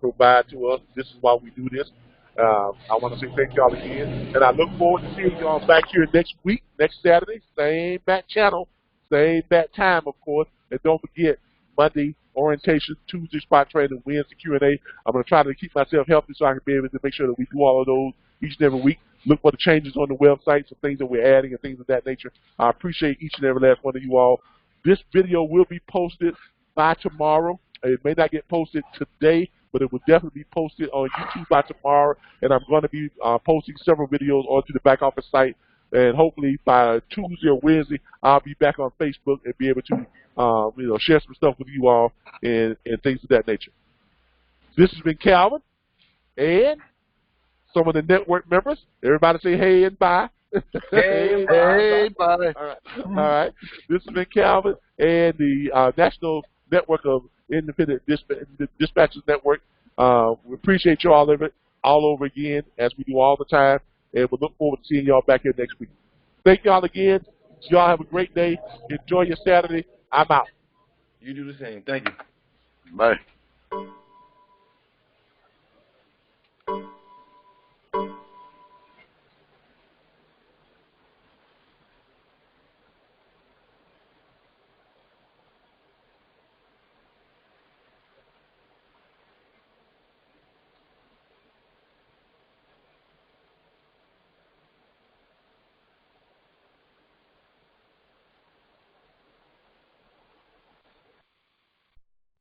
provide to us. This is why we do this. I want to say thank y'all again, and I look forward to seeing y'all back here next week, next Saturday, same bat channel, same bat time, of course. And don't forget, Monday orientation, Tuesday spot training, Wednesday Q&A. I'm going to try to keep myself healthy so I can be able to make sure that we do all of those each and every week. Look for the changes on the website, some things that we're adding and things of that nature. I appreciate each and every last one of you all. This video will be posted by tomorrow. It may not get posted today, but it will definitely be posted on YouTube by tomorrow. And I'm going to be posting several videos onto the back office site. And hopefully by Tuesday or Wednesday, I'll be back on Facebook and be able to share some stuff with you all and things of that nature. This has been Calvin and some of the network members. Everybody say hey and bye. Hey, bye. All right. This has been Calvin and the National Network of Independent Dispatchers Network. We appreciate you all over again, as we do all the time, and we look forward to seeing y'all back here next week. Thank y'all again. Y'all have a great day. Enjoy your Saturday. I'm out. You do the same. Thank you. Bye.